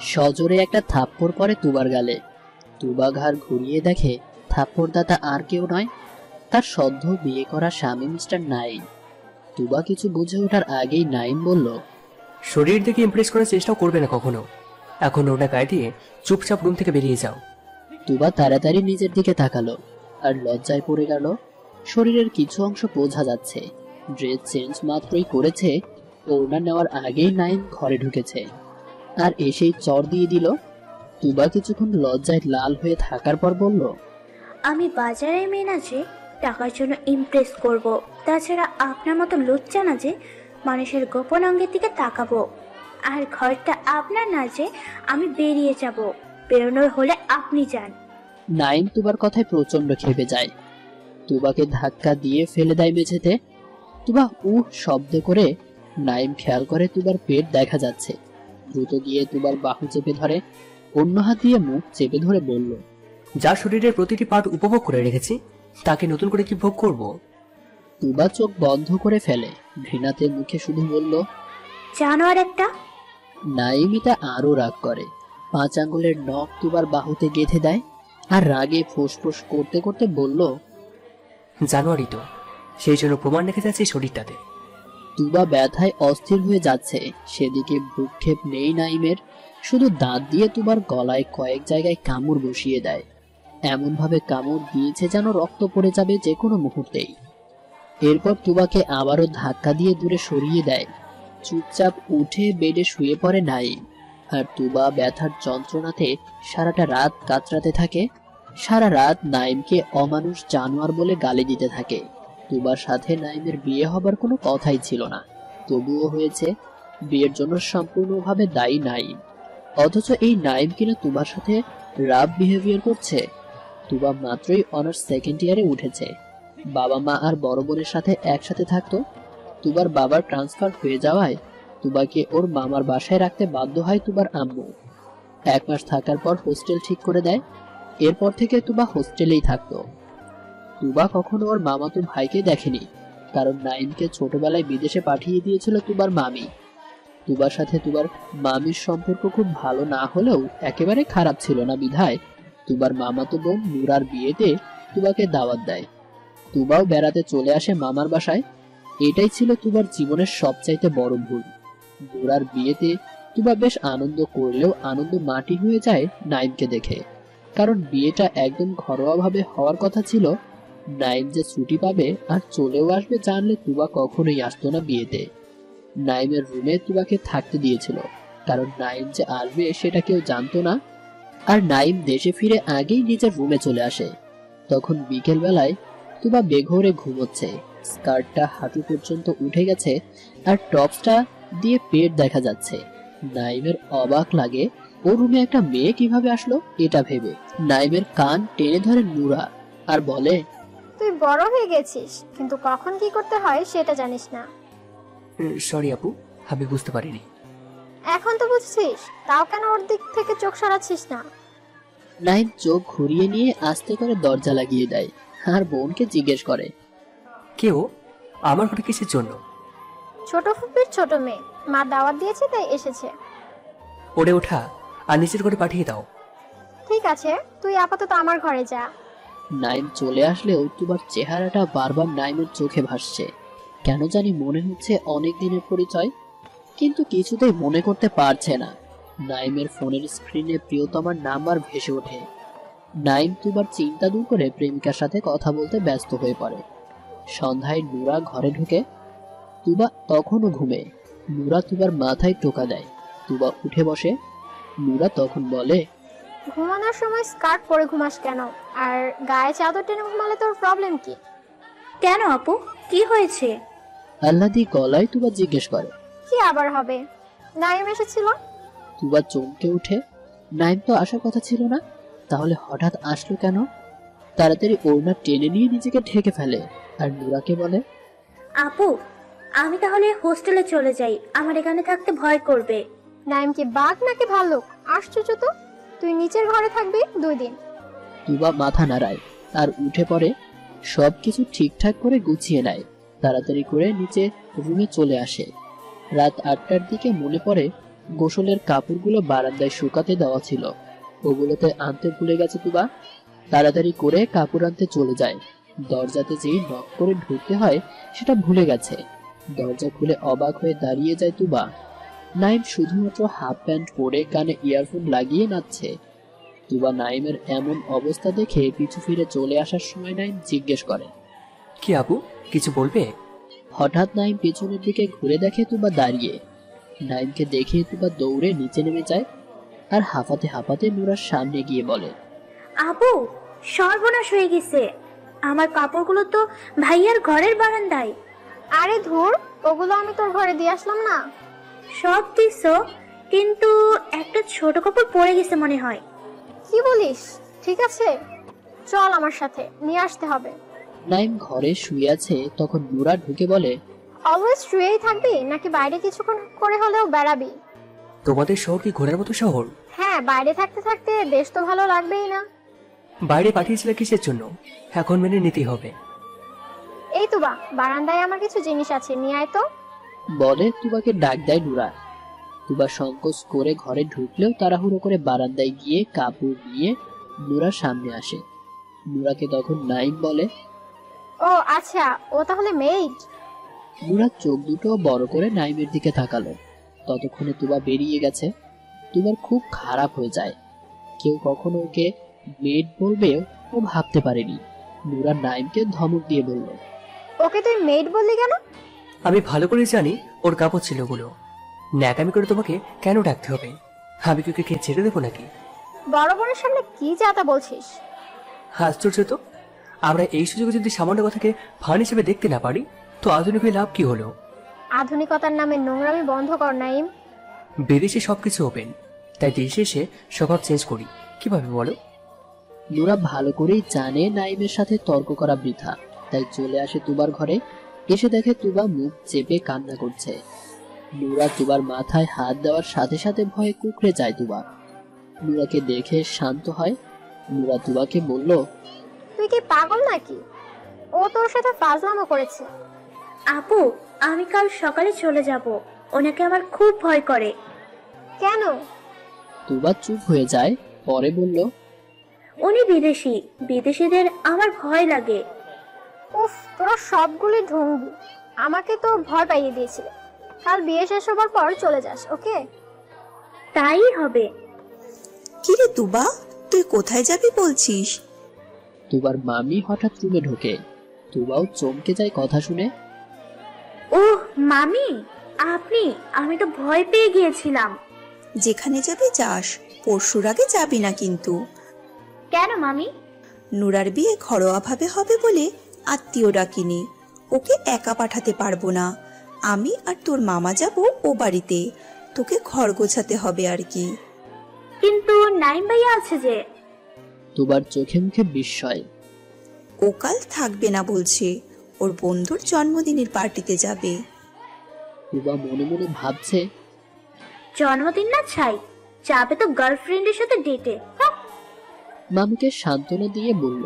সজোরে একটা থাপ্পড় পড়ে তুবার গালে। তুবা ঘাড় ঘুরিয়ে দেখে থাপ্পড়দাতা আর কেউ নয়, তার সদ্য বিয়ে করা স্বামী মিস্টার নাইম। তুবা কিছু বুঝে ওঠার আগেই নাইম বলল, শরীর দেখে ইমপ্রেস করার চেষ্টাও করবে না কখনো। এখন ওটা গায়ে দিয়ে চুপচাপ রুম থেকে বেরিয়ে যাও। তুবা তাড়াতাড়ি নিজের দিকে তাকালো আর লজ্জায় পড়ে গেল। শরীরের কিছু অংশ বোঝা যাচ্ছে। ড্রেস চেঞ্জ মাত্রই করেছে, ওড়না নেওয়ার আগেই নাইম ঘরে ঢুকেছে আর এসেই চর দিয়ে দিল। তুবা কিছুক্ষণ লজ্জায় লাল হয়ে থাকার পর বলল, আমি বাজারে মেয়ে না যে টাকার জন্য ইমপ্রেস করব। তাছাড়া আপনার মতো লজ্জা না যে মানুষের গোপন অঙ্গের দিকে তাকাবো। আর ঘরটা আপনার না যে আমি বেরিয়ে যাব। বেরোনোর হলে আপনি যান। নাইম তুবার কথায় প্রচন্ড খেপে যায়। তুবাকে ধাক্কা দিয়ে ফেলে দেয় মেঝেতে। তুবা শব্দ করে। নাইম খেয়াল করে তুবার পেট দেখা যাচ্ছে। দ্রুত গিয়ে তুবার বাহু চেপে ধরে, অন্য হাত দিয়ে মুখ চেপে ধরে বলল, যা শরীরের প্রতিটি পার্ট উপভোগ করে রেখেছি তাকে নতুন করে কি ভোগ করব? তুবা চোখ বন্ধ করে ফেলে, ঘৃণাতে মুখে শুধু বলল, জানোয়ার একটা। নাইমিতা আরো রাগ করে। 5 আঙ্গুলের নখ তুবার বাহুতে গেঁথে দেয় আর রাগে ফোঁস করতে করতে বলল, জানুয়ারি তো, সেই জন্য প্রমাণ রেখে যাচ্ছে শরীরটাতে। তুবা ব্যথায় অস্থির হয়ে যাচ্ছে। সেদিকে ভ্রুক্ষেপ নেই নাইমের, শুধু দাঁত দিয়ে তুবার গলায় কয়েক জায়গায় কামড় বসিয়ে দেয়। এমন ভাবে কামড় দিয়েছে যেন রক্ত পড়ে যাবে যে কোনো মুহূর্তেই। এরপর তুবাকে আবারও ধাক্কা দিয়ে দূরে সরিয়ে দেয়। চুপচাপ উঠে বেডে শুয়ে পড়ে নাইম। আর তুবা ব্যথার যন্ত্রণাতে সারাটা রাত কাতরাতে থাকে। সারা রাত নাইমকে অমানুষ জানোয়ার বলে গালি দিতে থাকে। তুবার সাথে নাইমের বিয়ে হবার কোনো কথাই ছিল না, তবুও হয়েছে। বিয়ের জন্য সম্পূর্ণভাবে দায়ী নাইম। অথচ এই নাইম কিনা তুবার সাথে রাফ বিহেভিয়ার করছে। তুবা মাত্রই অনার্স সেকেন্ড ইয়ারে উঠেছে। বাবা মা আর বড় বোনের সাথে একসাথে থাকতো। তুবার বাবার ট্রান্সফার হয়ে যাওয়ায় তুবাকে ওর মামার বাসায় রাখতে বাধ্য হয় তুবার আম্মু। 1 মাস থাকার পর হোস্টেল ঠিক করে দেয়। এরপর থেকে তুবা হোস্টেলেই থাকতো। তুবা কখনো ওর মামাতো ভাইকে দেখেনি, কারণ নাইমকে ছোটবেলায় বিদেশে পাঠিয়ে দিয়েছিল তুবার মামি। তুবার সাথে তুবার মামির সম্পর্ক খুব ভালো না হলেও একেবারে খারাপ ছিল না বিধায় তুবার মামাতো বোন নুরার বিয়েতে তুবাকে দাওয়াত দেয়। তুবাও বেড়াতে চলে আসে মামার বাসায়। এটাই ছিল তুবার জীবনের সবচাইতে বড় ভুল। নুরার বিয়েতে তুবা বেশ আনন্দ করলেও আনন্দ মাটি হয়ে যায় নাইমকে দেখে, কারণ বিয়েটা একদম ঘরোয়া ভাবে হওয়ার কথা ছিল। নাইম যে ছুটি পাবে আর চলেও আসবে জানলে তুবা কখনোই আসতো না বিয়েতে। নাইমের রুমে তুবাকে থাকতে দিয়েছিল, কারণ নাইম যে আসবে সেটা কেউ জানতো না। আর নাইম দেশে ফিরে আগেই নিজের রুমে চলে আসে। তখন বিকেল বেলায় তুবা বেঘোরে ঘুমোচ্ছে। স্কার্টটা হাঁটু পর্যন্ত উঠে গেছে আর টপসটা দিয়ে পেট দেখা যাচ্ছে। নাইমের অবাক লাগে, ও রুমে একটা মেয়ে কিভাবে আসলো এটা ভেবে। নাইমের কান টেনে ধরে নুরা আর বলে, তুই বড় হয়ে গেছিস, কিন্তু কখন কি করতে হয় সেটা জানিস না। সরি আপু, আমি বুঝতে পারিনি। এখন তো বুঝছিস, তাও কেন ওর দিক থেকে চোখ সরাচ্ছিস না? নাইম চোখ ঘুরিয়ে নিয়ে আস্তে করে দরজা লাগিয়ে দেয় আর বোনকে জিজ্ঞেস করে, কেউ আমার ঘরে কিসের জন্য? ছোট ফুপির ছোট মেয়ে, মা দাওয়াত দিয়েছে তাই এসেছে। ওরে ওঠা আর নিচের ঘরে পাঠিয়ে দাও। ঠিক আছে, তুই আপাতত আমার ঘরে যা। নাইম চলে আসলেও তুবার চেহারাটা বারবার নাইমের চোখে ভাসছে। কেন জানি মনে হচ্ছে অনেক দিনের পরিচয়, কিন্তু কিছুতেই মনে করতে পারছে না। নাইমের ফোনের স্ক্রিনে প্রিয়তমার নাম্বার ভেসে ওঠে। নাইম তুবার চিন্তা দূর করে প্রেমিকার সাথে কথা বলতে ব্যস্ত হয়ে পড়ে। সন্ধ্যায় নুরা ঘরে ঢুকে। তুবা তখনও ঘুমে। নুরা তুবার মাথায় টোকা দেয়। তুবা উঠে বসে। নুরা তখন বলে, ঘুমানোর সময় স্কার্ট পরে ঘুমাস কেন? আর গায়ে চাদর টেনে ঘুমালে তোর প্রবলেম কি? কেন আপু, কি হয়েছে? আহ্লাদি গলায় তুবা জিজ্ঞেস করে। কি আবার হবে? নাইম এসেছিল। তুবা চমকে উঠে। নাইম তো আসার কথা ছিল না, তাহলে হঠাৎ আসলো কেন? তাড়াতাড়ি ওড়না টেনে নিয়ে নিজেকে ঢেকে ফেলে আর নুরাকে বলে, আপু, আমি তাহলে হোস্টেলে চলে যাই, আমার এখানে থাকতে ভয় করবে। নাইম কি বাঘ নাকি ভাল্লুক? আশ্চর্য তো, তুই নিচের ঘরে থাকবি 2 দিন। তুবা মাথা নাড়ায় আর উঠে পড়ে। সবকিছু ঠিকঠাক করে গুছিয়ে নেয়। তাড়াতাড়ি করে নিচে রুমে চলে আসে। রাত 8টার দিকে মনে পড়ে গোসলের কাপড়গুলো বারান্দায় শুকাতে দেওয়া ছিল, ওগুলোতে আনতে ভুলে গেছে তুবা। তাড়াতাড়ি করে কাপড় আনতে চলে যায়। দরজাতে যেই নক করে ঢুকতে হয় সেটা ভুলে গেছে। দরজা খুলে অবাক হয়ে দাঁড়িয়ে যায় তুবা। নাইম শুধুমাত্র হাফ প্যান্ট পরে কানে ইয়ারফোন লাগিয়ে নাচছে। তুবা নাইমের এমন অবস্থা দেখে পিছু ফিরে চলে আসার সময় নাইম জিজ্ঞেস করে, কি আপু, কিছু বলবে? হঠাৎ নাইম পেছনের দিকে ঘুরে দেখে তুবা দাঁড়িয়ে। নাইমকে দেখে তুবা দৌড়ে নিচে নেমে যায় আর হাঁপাতে হাঁপাতে নুরার সামনে গিয়ে বলে, আপু, সর্বনাশ হয়ে গেছে। আমার কাপড়গুলো তো ভাইয়ার ঘরের বারান্দায়। আরে ধুর, ওগুলো আমি তোর ঘরে দিয়ে আসলাম না। সব দিছো, কিন্তু একটা ছোট কাপড় পরে গেছে মনে হয়। কি বলিস? ঠিক আছে, চল আমার সাথে, নিয়ে আসতে হবে। নাইম ঘরে শুয়ে আছে তখন নুরা ঢুকে বলে, অলওয়েজ শুয়েই থাকবি নাকি বাইরে কিছুক্ষণ করে হলেও বেড়াবি? তোমাদের শহর কি ঘোরার মতো শহর? হ্যাঁ, বাইরে থাকতে থাকতে দেশ তো ভালো লাগবেই না। বাইরে পাঠিয়েছিলে কিসের জন্য? এখন মেনে নিতেই হবে। এই তো বারান্দায় আমার কিছু জিনিস আছে, নিয়ে আয় তো। বলে তুবাকে ডাক দেয় নুরা। তুবা সংকোচ করে ঘরে ঢুকলেও তাড়াহুড়ো করে বারান্দায় গিয়ে কাপড় নিয়ে নুরার সামনে আসে। নুরাকে তখন নাইম বলে, ও আচ্ছা, ও তাহলে মেইড। নুরা চোখ দুটো বড় করে নাইমের দিকে তাকালো। ততক্ষণে তুবা বেরিয়ে গেছে। তুবার খুব খারাপ হয়ে যায়। কেউ কখনো ওকে মেড বলবে ও ভাবতে পারেনি। নুরা নাইমকে ধমক দিয়ে বলল, ওকে তুই মেইড বললি কেন? আমি ভালো করে জানি ওর কাপড় ছিল ওগুলো। ন্যাকামি করে তোমাকে কেন ডাকতে হবে? আমি কি ওকে ছেড়ে দেবো নাকি? বড় বোনের সামনে কি যাতা বলছিস? আশ্চর্য তো, আমরা এই সুযোগে যদি সামান্য কথাকে ফান হিসেবে দেখতে না পারি তো আধুনিক হয়ে লাভ কি হলো? আধুনিকতার নামে নোংরামি বন্ধ কর নাইম। বিদেশে সবকিছু ওপেন, তাই দেশে এসে স্বভাব চেঞ্জ করি কিভাবে বলো? নুরা ভালো করেই জানে নাইমের সাথে তর্ক করা বৃথা, তাই চলে আসে তুবার ঘরে। এসে দেখে তুবা মুখ চেপে কান্না করছে। নুরা তুবার মাথায় হাত দেওয়ার সাথে সাথে ভয়ে কুঁকড়ে যায় তুবা। নুরাকে দেখে শান্ত হয়। নুরা তুবাকে বলল, তুই কি পাগল নাকি? ও তোর সাথে ফাজলামো করেছে। আপু, আমি কাল সকালে চলে যাব। ওনাকে আমার খুব ভয় করে। কেন? তুবা চুপ হয়ে যায়, পরে বলল, উনি বিদেশি, বিদেশিদের আমার ভয় লাগে। উফ, তোরা সবগুলি ঢঙ্গি। আমাকে তো ভয় পাইয়ে দিয়েছিলে। কাল বিয়ে শেষ হবার পর চলে যাস, ওকে? তাই হবে। কিরে তুবা, তুই কোথায় যাবি বলছিস? তুবার মামি হঠাৎ রুমে ঢোকে। তুবাও চমকে যায় কথা শুনে। ওহ মামি, আপনি? আমি তো ভয় পেয়ে গিয়েছিলাম। যেখানে যাবি যাস, পরশুর আগে যাবি না কিন্তু। কেন মামি? নুরার বিয়ে ঘরোয়াভাবে হবে বলে আত্মীয় ডাকিনি। ওকে একা পাঠাতে পারবো না। আমি আর তোর মামা যাব ও বাড়িতে। তোকে ঘর গোছাতে হবে আর কি। কিন্তু নাইম ভাইয়া আছে যে। তুবার চোখে মুখে বিস্ময়। ও কাল থাকবে না বলছে, ওর বন্ধুর জন্মদিনের পার্টিতে যাবে। তুবা মনে মনে ভাবছে, জন্মদিন না ছাই, যাবে তো গার্লফ্রেন্ডের সাথে ডেটে। মামিকে সান্ত্বনা দিয়ে বলল,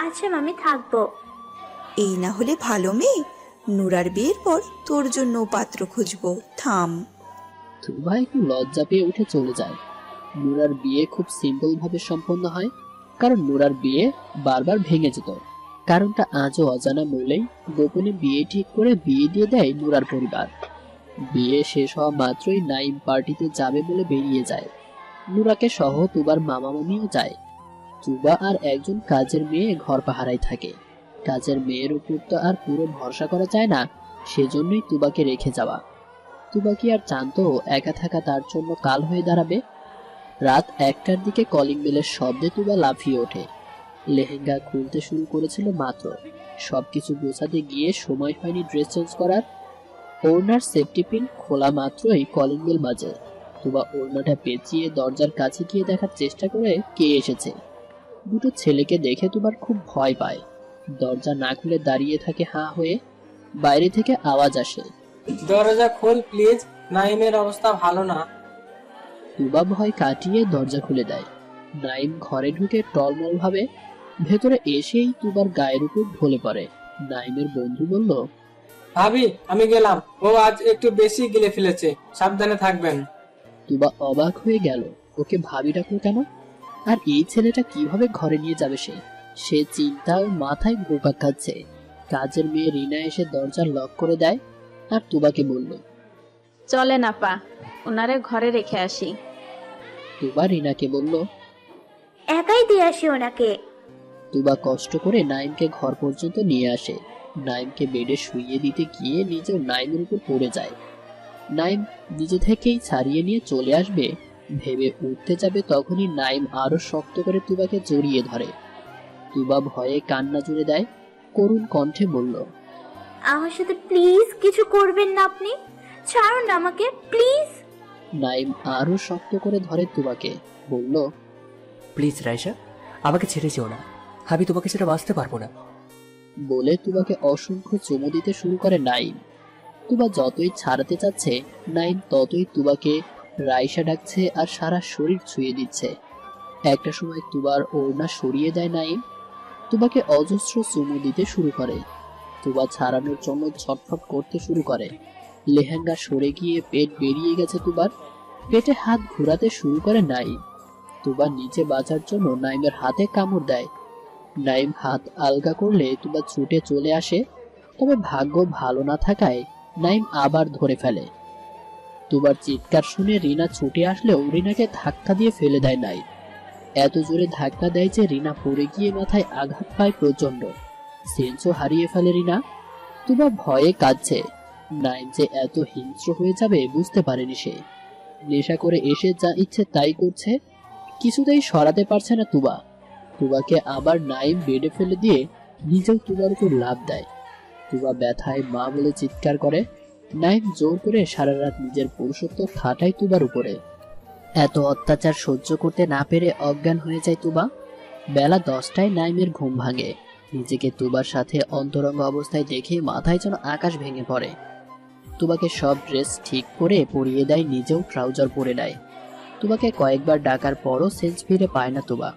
আচ্ছা মামি, থাকবো। এই না হলে ভালো মেয়ে, নুরার বিয়ের পর তোর জন্য পাত্র খুঁজবো। থাম। তুবা একটু লজ্জা পেয়ে উঠে চলে যায়। নুরার বিয়ে খুব সিম্পল ভাবে সম্পন্ন হয়, কারণ নুরার বিয়ে বারবার ভেঙে যেত। কারণটা আজও অজানা বলেই গোপনে বিয়ে ঠিক করে বিয়ে দিয়ে দেয় নুরার পরিবার। বিয়ে শেষ হওয়া মাত্রই নাইম পার্টিতে যাবে বলে বেরিয়ে যায়। নুরাকে সহ তুবার মামা মামিও যায়। তুবা আর একজন কাজের মেয়ে ঘর পাহারায় থাকে। কাজের মেয়ের উপর তো আর পুরো ভরসা করা যায় না, সেজন্যই তুবাকে রেখে যাওয়া। তুবা কি আর জানতো একা থাকা তার জন্য কাল হয়ে দাঁড়াবে? রাত 1টার দিকে কলিং বেলের শব্দে তুবা লাফিয়ে ওঠে। লেহেঙ্গা খুলতে শুরু করেছিল মাত্র। সবকিছু গোছাতে গিয়ে সময় হয়নি ড্রেস চেঞ্জ করার। ওড়নার সেফটি পিন খোলা মাত্রই কলিং বেল বাজে। তুবা ওড়নাটা পেঁচিয়ে দরজার কাছে গিয়ে দেখার চেষ্টা করে কে এসেছে। দুটো ছেলেকে দেখে তুবার খুব ভয় পায়। দরজা না খুলে দাঁড়িয়ে থাকে হাঁ হয়ে। বাইরে থেকে আওয়াজ আসে, দরজা খোল প্লিজ, নাইমের অবস্থা ভালো না। তুবা ভয় কাটিয়ে দরজা খুলে দেয়। নাইম ঘরে ঢুকে টলমল ভাবে। ভেতরে এসেই তুবার গায়ের উপর ঢলে পড়ে। নাইমের বন্ধু বলল, ভাবি আমি গেলাম, ও আজ একটু বেশি গিলে ফেলেছে, সাবধানে থাকবেন। তুবা অবাক হয়ে গেল, ওকে ভাবি ডাকলো কেন? আর এই ছেলেটা কিভাবে ঘরে নিয়ে যাবে সে চিন্তায় মাথায় ঘুরপাক খাচ্ছে। কাজের মেয়ে রিনা এসে দরজা লক করে দেয় আর তুবাকে বলল, চলেন আপা, ওনারে ঘরে রেখে আসি। তুবা রিনাকে বলল। একাই দিয়ে আসি ওনাকে। তুবা কষ্ট করে নাইমকে ঘর পর্যন্ত নিয়ে আসে। নাইমকে বেডে শুইয়ে দিতে গিয়ে নিজেও নাইমের উপর পড়ে যায়। নাইম নিজে থেকেই ছাড়িয়ে নিয়ে চলে আসবে ভেবে উঠতে যাবে, তখনই নাইম আরো শক্ত করে তুবাকে জড়িয়ে ধরে। তুবা ভয়ে কান্না জুড়ে দেয়, করুণ কণ্ঠে বলল, আমার সাথে প্লিজ কিছু করবেন না আপনি, ছাড়ুন না আমাকে প্লিজ। নাইম আরো শক্ত করে ধরে তুবাকে, বলল, প্লিজ রাইসা, আমাকে ছেড়ে যেও না, আমি তোমাকে ছেড়ে বাঁচতে পারবো না। বলে তুবাকে অসংখ্য চুমু দিতে শুরু করে নাইম। তুবা যতই ছাড়াতে চাচ্ছে, নাইম ততই তুবাকে রাইসা ডাকছে আর সারা শরীর ছুঁয়ে দিচ্ছে। একটা সময় তুবার ওড়না সরিয়ে দেয় নাইম, তুবাকে অজস্র চুমু দিতে শুরু করে। তুবা ছাড়ানোর জন্য ছটফট করতে শুরু করে। লেহেঙ্গা সরে গিয়ে পেট বেরিয়ে গেছে তুবার। পেটে হাত ঘোরাতে শুরু করে নাইম। তুবা নিচে বাঁচার জন্য নাইমের হাতে কামড় দেয়। নাইম হাত আলগা করলে তুবা ছুটে চলে আসে, তবে ভাগ্য ভালো না থাকায় নাইম আবার ধরে ফেলে। তুবার চিৎকার শুনে রিনা ছুটে আসলেও রিনাকে ধাক্কা দিয়ে ফেলে দেয় নাইম। এত জোরে ধাক্কা দেয় যে রিনা পড়ে গিয়ে মাথায় আঘাত পায় প্রচন্ড। সেন্সও হারিয়ে ফেলে রিনা। তুবা ভয়ে কাঁদছে। নাইম যে এত হিংস্র হয়ে যাবে বুঝতে পারেনি সে। নেশা করে এসে যা ইচ্ছে তাই করছে, কিছুতেই সরাতে পারছে না তুবা। তুবাকে আবার নাইম বেডে ফেলে দিয়ে নিজেও তুবার উপর লাফ দেয়। তুবা ব্যথায় মা বলে চিৎকার করে। নাইম জোর করে সারা রাত নিজের পুরুষত্ব খাটায় তুবার উপরে। এত অত্যাচার সহ্য করতে না পেরে অজ্ঞান হয়ে যায় তুবা। বেলা 10টায় নাইমের ঘুম ভাঙে। নিজেকে তুবার সাথে অন্তরঙ্গ অবস্থায় দেখে মাথায় যেন আকাশ ভেঙে পড়ে। তুবাকে সব ড্রেস ঠিক করে পরিয়ে দেয়, নিজেও ট্রাউজার পরে নেয়। তুবাকে কয়েকবার ডাকার পরও সেন্স ফিরে পায় না তুবা।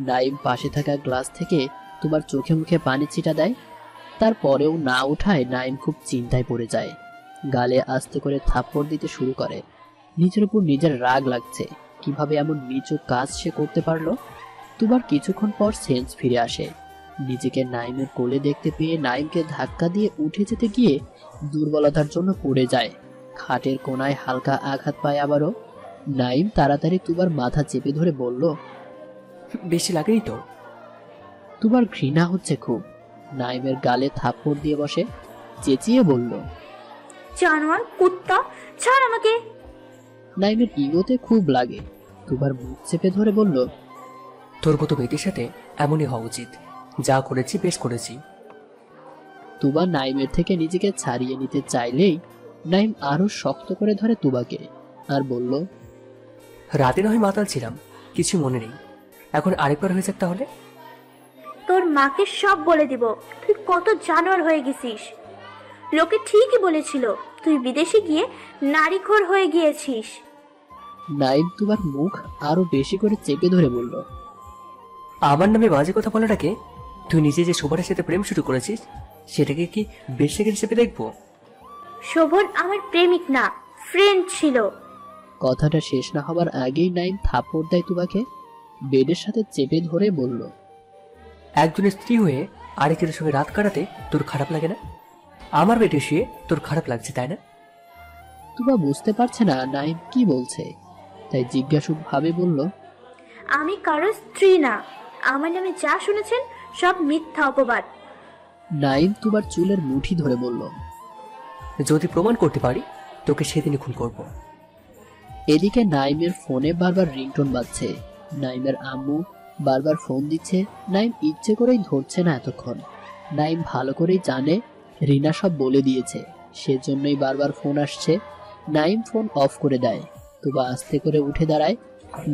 নাইম পাশে থাকা গ্লাস থেকে তুবার চোখে মুখে পানি ছিটা দেয়। তারপরেও না উঠায় নাইম খুব চিন্তায় পড়ে যায়। গালে আস্তে করে থাপ্পড় দিতে শুরু করে। নিজের উপর নিজের রাগ লাগছে, কিভাবে এমন নিচু কাজ সে করতে পারলো। তুবার কিছুক্ষণ পর সেন্স ফিরে আসে। নিজেকে নাইমের কোলে দেখতে পেয়ে নাইমকে ধাক্কা দিয়ে উঠে যেতে গিয়ে দুর্বলতার জন্য পড়ে যায়। খাটের কোনায় হালকা আঘাত পায় আবারও। নাইম তাড়াতাড়ি তুবার মাথা চেপে ধরে বলল, বেশি লাগেনি তো? তুবার ঘৃণা হচ্ছে খুব। নাইমের গালে থাপ্পড় দিয়ে বসে, চেঁচিয়ে বলল, জানোয়ার কুত্তা, ছাড় আমাকে। নাইমের ইগোতে খুব লাগে। তুবার মুখ চেপে ধরে বলল, তোর মতো মেয়েটির সাথে এমনই হওয়া উচিত, যা করেছি বেশ করেছি। তুবা নাইমের থেকে নিজেকে ছাড়িয়ে নিতে চাইলেই নাইম আরো শক্ত করে ধরে তুবাকে আর বলল, রাতে নয় মাতাল ছিলাম, কিছু মনে নেই, এখন আরেকবার হয়ে যাক তাহলে। তোর মাকে সব বলে দিব তুই কত জানোয়ার হয়ে গেছিস। লোকে ঠিকই বলেছিল তুই বিদেশে গিয়ে নারীখোর হয়ে গিয়েছিস। নাইম তুবার মুখ আরো বেশি করে চেপে ধরে বলল, আমার নামে বাজে কথা বলাটাকে, তুই নিজে যে শোভার সাথে প্রেম শুরু করেছিস সেটাকে কি বেশি হিসেবে দেখবো? শোভন আমার প্রেমিক না, ফ্রেন্ড ছিল। কথাটা শেষ না হবার আগেই নাইম থাপ্পড় দেয় তুবাকে। বেডের সাথে চেপে ধরে বলল, একজনের স্ত্রী হয়ে আরেকজনের সঙ্গে রাত কাটাতে তোর খারাপ লাগে না? আমার বেটে শুয়ে তোর খারাপ লাগছে তাই না? তুবা বুঝতে পারছে না নাইম কি বলছে, তাই জিজ্ঞাসুক ভাবে বলল, আমি কারো স্ত্রী না, আমার নামে যা শুনেছেন সব মিথ্যা অপবাদ। নাইম তুবার চুলের মুঠি ধরে বলল, যদি প্রমাণ করতে পারি তোকে সেদিনই খুন করব। এদিকে নাইমের ফোনে বারবার রিংটোন বাজছে। নাইমের আম্মু বারবার ফোন দিচ্ছে। নাইম ইচ্ছে করেই ধরছে না এতক্ষণ। নাইম ভালো করেই জানে রিনা সব বলে দিয়েছে, সেজন্যই বারবার ফোন আসছে। নাইম ফোন অফ করে দেয়। তুবা আস্তে করে উঠে দাঁড়ায়।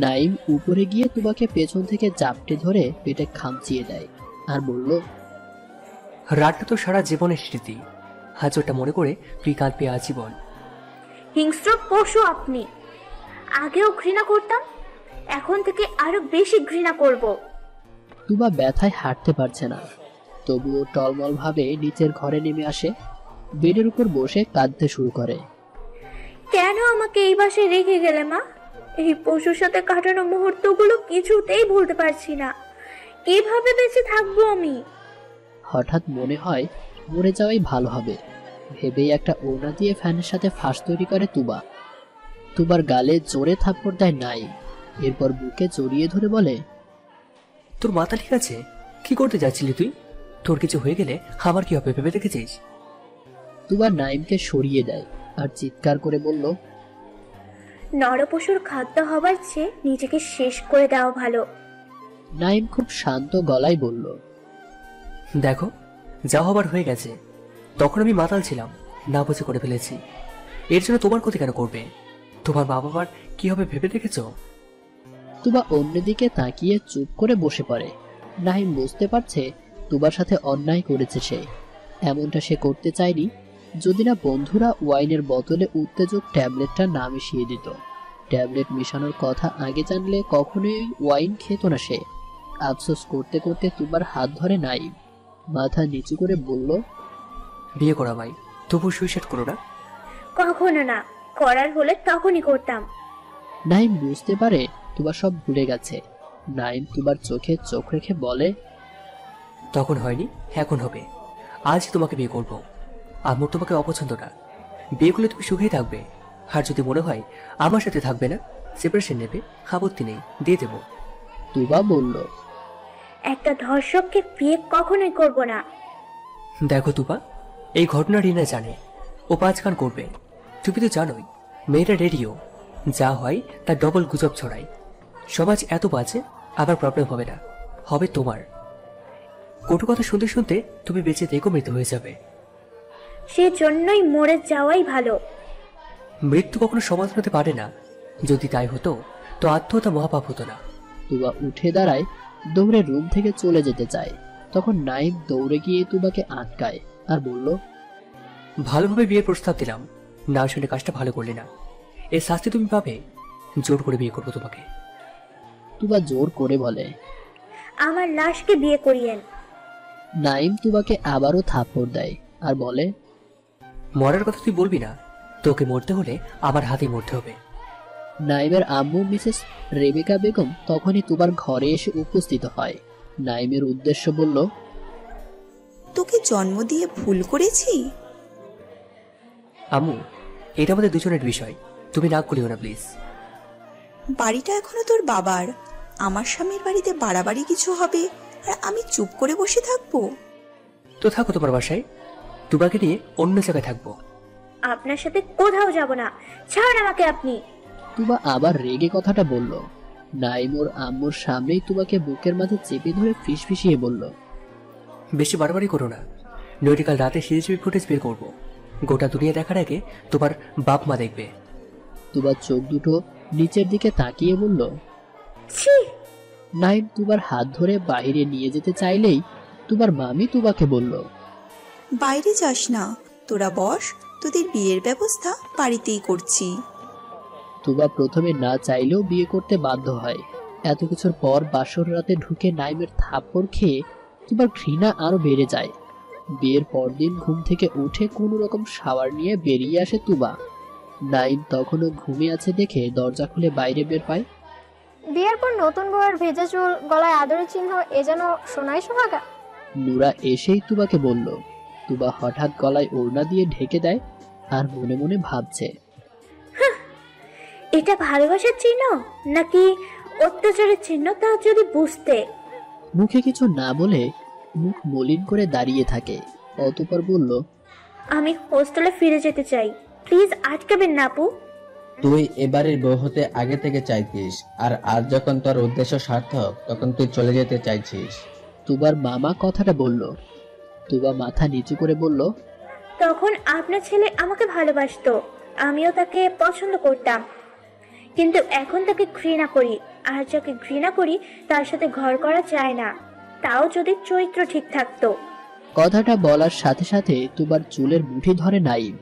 নাইম উপরে গিয়ে তুবাকে পেছন থেকে জাপটে ধরে পেটে খামচিয়ে দেয় আর বলল, রাতটা তো সারা জীবনের স্মৃতি, আজ ওটা মনে করে তুই কাঁদবি আজীবন। হিংস্র পশু আপনি। আগেও ঘৃণা করতাম, এখন থেকে আরো বেশি ঘৃণা করব। তুবা ব্যথায় হাঁটতে পারছে না, তবুও টলমল ভাবে নিচের ঘরে নেমে আসে। বেডের উপর বসে কাঁদতে শুরু করে। কেন আমাকে এই বাসায় রেখে গেলে মা? এই পশুর সাথে কাটানো মুহূর্তগুলো কিছুতেই ভুলতে পারছি না। কিভাবে বেঁচে থাকবো আমি? হঠাৎ মনে হয় মরে যাওয়াই ভালো হবে ভেবেই একটা ওড়না দিয়ে ফ্যানের সাথে ফাঁস তৈরি করে তুবা। তুবার গালে জোরে থাপ্পড় দেয় নাইম। এরপর বুকে জড়িয়ে ধরে বলে, তোর মাথা ঠিক আছে? কি করতে যাচ্ছিলি তুই? তোর কিছু হয়ে গেলে আমার কি হবে ভেবে দেখেছিস? তুবা নাইমকে সরিয়ে দেয় আর চিৎকার করে বলল, নরপশুর খাদ্য হবার চেয়ে নিজেকে শেষ করে দেওয়া ভালো। নাইম খুব শান্ত গলায় বলল, দেখো, যা হবার হয়ে গেছে। তখন আমি মাতাল ছিলাম, না বুঝে করে ফেলেছি। এর জন্য তোমার ক্ষতি কেন করবে? তোমার মা বাবার কি হবে ভেবে দেখেছো? তুবা অন্যদিকে তাকিয়ে চুপ করে বসে পড়ে। নাইম বুঝতে পারছে তুবার সাথে অন্যায় করেছে সে। এমনটা সে করতে চায়নি যদি না বন্ধুরা ওয়াইনের বোতলে উত্তেজক ট্যাবলেটটা না মিশিয়ে দিত। ট্যাবলেট মেশানোর কথা আগে জানলে কখনোই ওয়াইন খেত না সে। আফসোস করতে করতে তুবার হাত ধরে নাইম। মাথা নিচু করে বলল, বিয়ে করা ভাই, তবু সুইসাইড করো না। কখনো না, করার হলে তখনই করতাম। নাইম বুঝতে পারে তুবা সব ভুলে গেছে। নাইম তুবার চোখে চোখ রেখে বলে, তখন হয়নি, এখন হবে। আজ তোমাকে বিয়ে করব। আমার তোমাকে অপছন্দ না। বিয়ে করলে তুমি সুখেই থাকবে। আর যদি মনে হয় আমার সাথে থাকবে না, সেপারেশন নেবে, আপত্তি নেই, দিয়ে দেবো। তুবা বলল, একটা ধর্ষককে বিয়ে কখনোই করব না। দেখো তুপা, এই ঘটনা রিনা জানে। ও 5 কান করবে। তুমি তো জানোই মেয়েটা রেডিও, যা হয় তার ডবল গুজব ছড়ায়। সমাজ এত বাজে, আবার প্রবলেম হবে না, হবে তোমার। কটু কথা শুনতে শুনতে তুমি বেঁচে থেকেও মৃত্যু হয়ে যাবে। সেজন্যই মরে যাওয়াই ভালো। মৃত্যু কখনো সমাধান হতে পারে না। যদি তাই হতো তো আত্মহত্যা মহাপাপ হতো না। তুবা উঠে দাঁড়ায়, দৌড়ে রুম থেকে চলে যেতে চায়। তখন নাইম দৌড়ে গিয়ে তুবাকে আটকায় আর বলল, ভালোভাবে বিয়ের প্রস্তাব দিলাম, না শুনে কাজটা ভালো করলে না। এর শাস্তি তুমি পাবে। জোর করে বিয়ে করবো তোমাকে। তুবা জোর করে বলে। আমার লাশকে বিয়ে করিয়েন। নাইম তুবাকে আবারও থাপ্পড় দেয় আর বলে, মরার কথা তুই বলবি না। তোকে মরতে হলে আমার হাতেই মরতে হবে। নাইমের আম্মু মিসেস রেবেকা বেগম তখনই তুবার ঘরে এসে উপস্থিত হয়। নাইমের উদ্দেশ্য বলল, তোকে জন্ম দিয়ে ভুল করেছি। আম্মু, এটা আমাদের দুজনের বিষয়, তুমি না করিও না প্লিজ। বাড়িটা এখনো তোর বাবার। আমার স্বামীর বাড়িতে বাড়াবাড়ি কিছু হবে আর আমি চুপ করে বসে থাকবো? তো থাকো তোমার বাসায়, তোমাকে নিয়ে অন্য জায়গায় থাকবো। আপনার সাথে কোথাও যাব না। ছাড়ুন আমাকে আপনি। তুবা আবার রেগে কথাটা বলল। নাইম ওর আম্মুর সামনেই তুবাকে বুকের মাঝে চেপে ধরে ফিসফিসিয়ে বলল, বেশি বাড়াবাড়ি করো না, নইলে কাল রাতে সিসিটিভি ফুটেজ বের করবো। গোটা দুনিয়া দেখার আগে তোমার বাপ মা দেখবে। তুবার চোখ দুটো নিচের দিকে তাকিয়ে বলল, ছি। নাইম তুবার হাত ধরে বাইরে নিয়ে যেতে চাইলেই তুবার মামি তুবাকে বলল, বাইরে যাস না, তোরা বস, তোদের বিয়ের ব্যবস্থা বাড়িতেই করছি। তুবা প্রথমে না চাইলেও বিয়ে করতে বাধ্য হয়। এত কিছুর পর বাসর রাতে ঢুকে নাইমের থাপ্পড় খেয়ে তুবার ঘৃণা আরো বেড়ে যায়। বিয়ের পরদিন ঘুম থেকে উঠে কোনো রকম শাওয়ার নিয়ে বেরিয়ে আসে তুবা। নাইম তখনও ঘুমে আছে দেখে দরজা খুলে বাইরে বের পায়। বিয়ের পর নতুন বউয়ের ভেজা চুল, গলায় আদরের চিহ্ন, এ যেন সোনাই সোহাগা। নুরা এসেই তুবাকে বলল। তুবা হঠাৎ গলায় ওড়না দিয়ে ঢেকে দেয় আর মনে মনে ভাবছে, এটা ভালোবাসার চিহ্ন নাকি অত্যাচারের চিহ্ন, তা যদি বুঝতে। মুখে কিছু না বলে মুখ মলিন করে দাঁড়িয়ে থাকে। অতঃপর বলল, আমি হোস্টেলে ফিরে যেতে চাই। প্লিজ আটকাবেন না আপু। তুই এবারের বউ হতে আগে থেকে চাইতিস, আর আজ যখন তোর উদ্দেশ্য সার্থক তখন তুই চলে যেতে চাইছিস। তুবার মামা কথাটা বলল। তুবা মাথা নিচু করে বলল, তখন আপনার ছেলে আমাকে ভালোবাসতো, আমিও তাকে পছন্দ করতাম, কিন্তু এখন তাকে ঘৃণা করি। আর যাকে ঘৃণা করি তার সাথে ঘর করা যায় না, তাও যদি চরিত্র ঠিক থাকতো। কথাটা বলার সাথে সাথে তুবার চুলের মুঠি ধরে নাইম।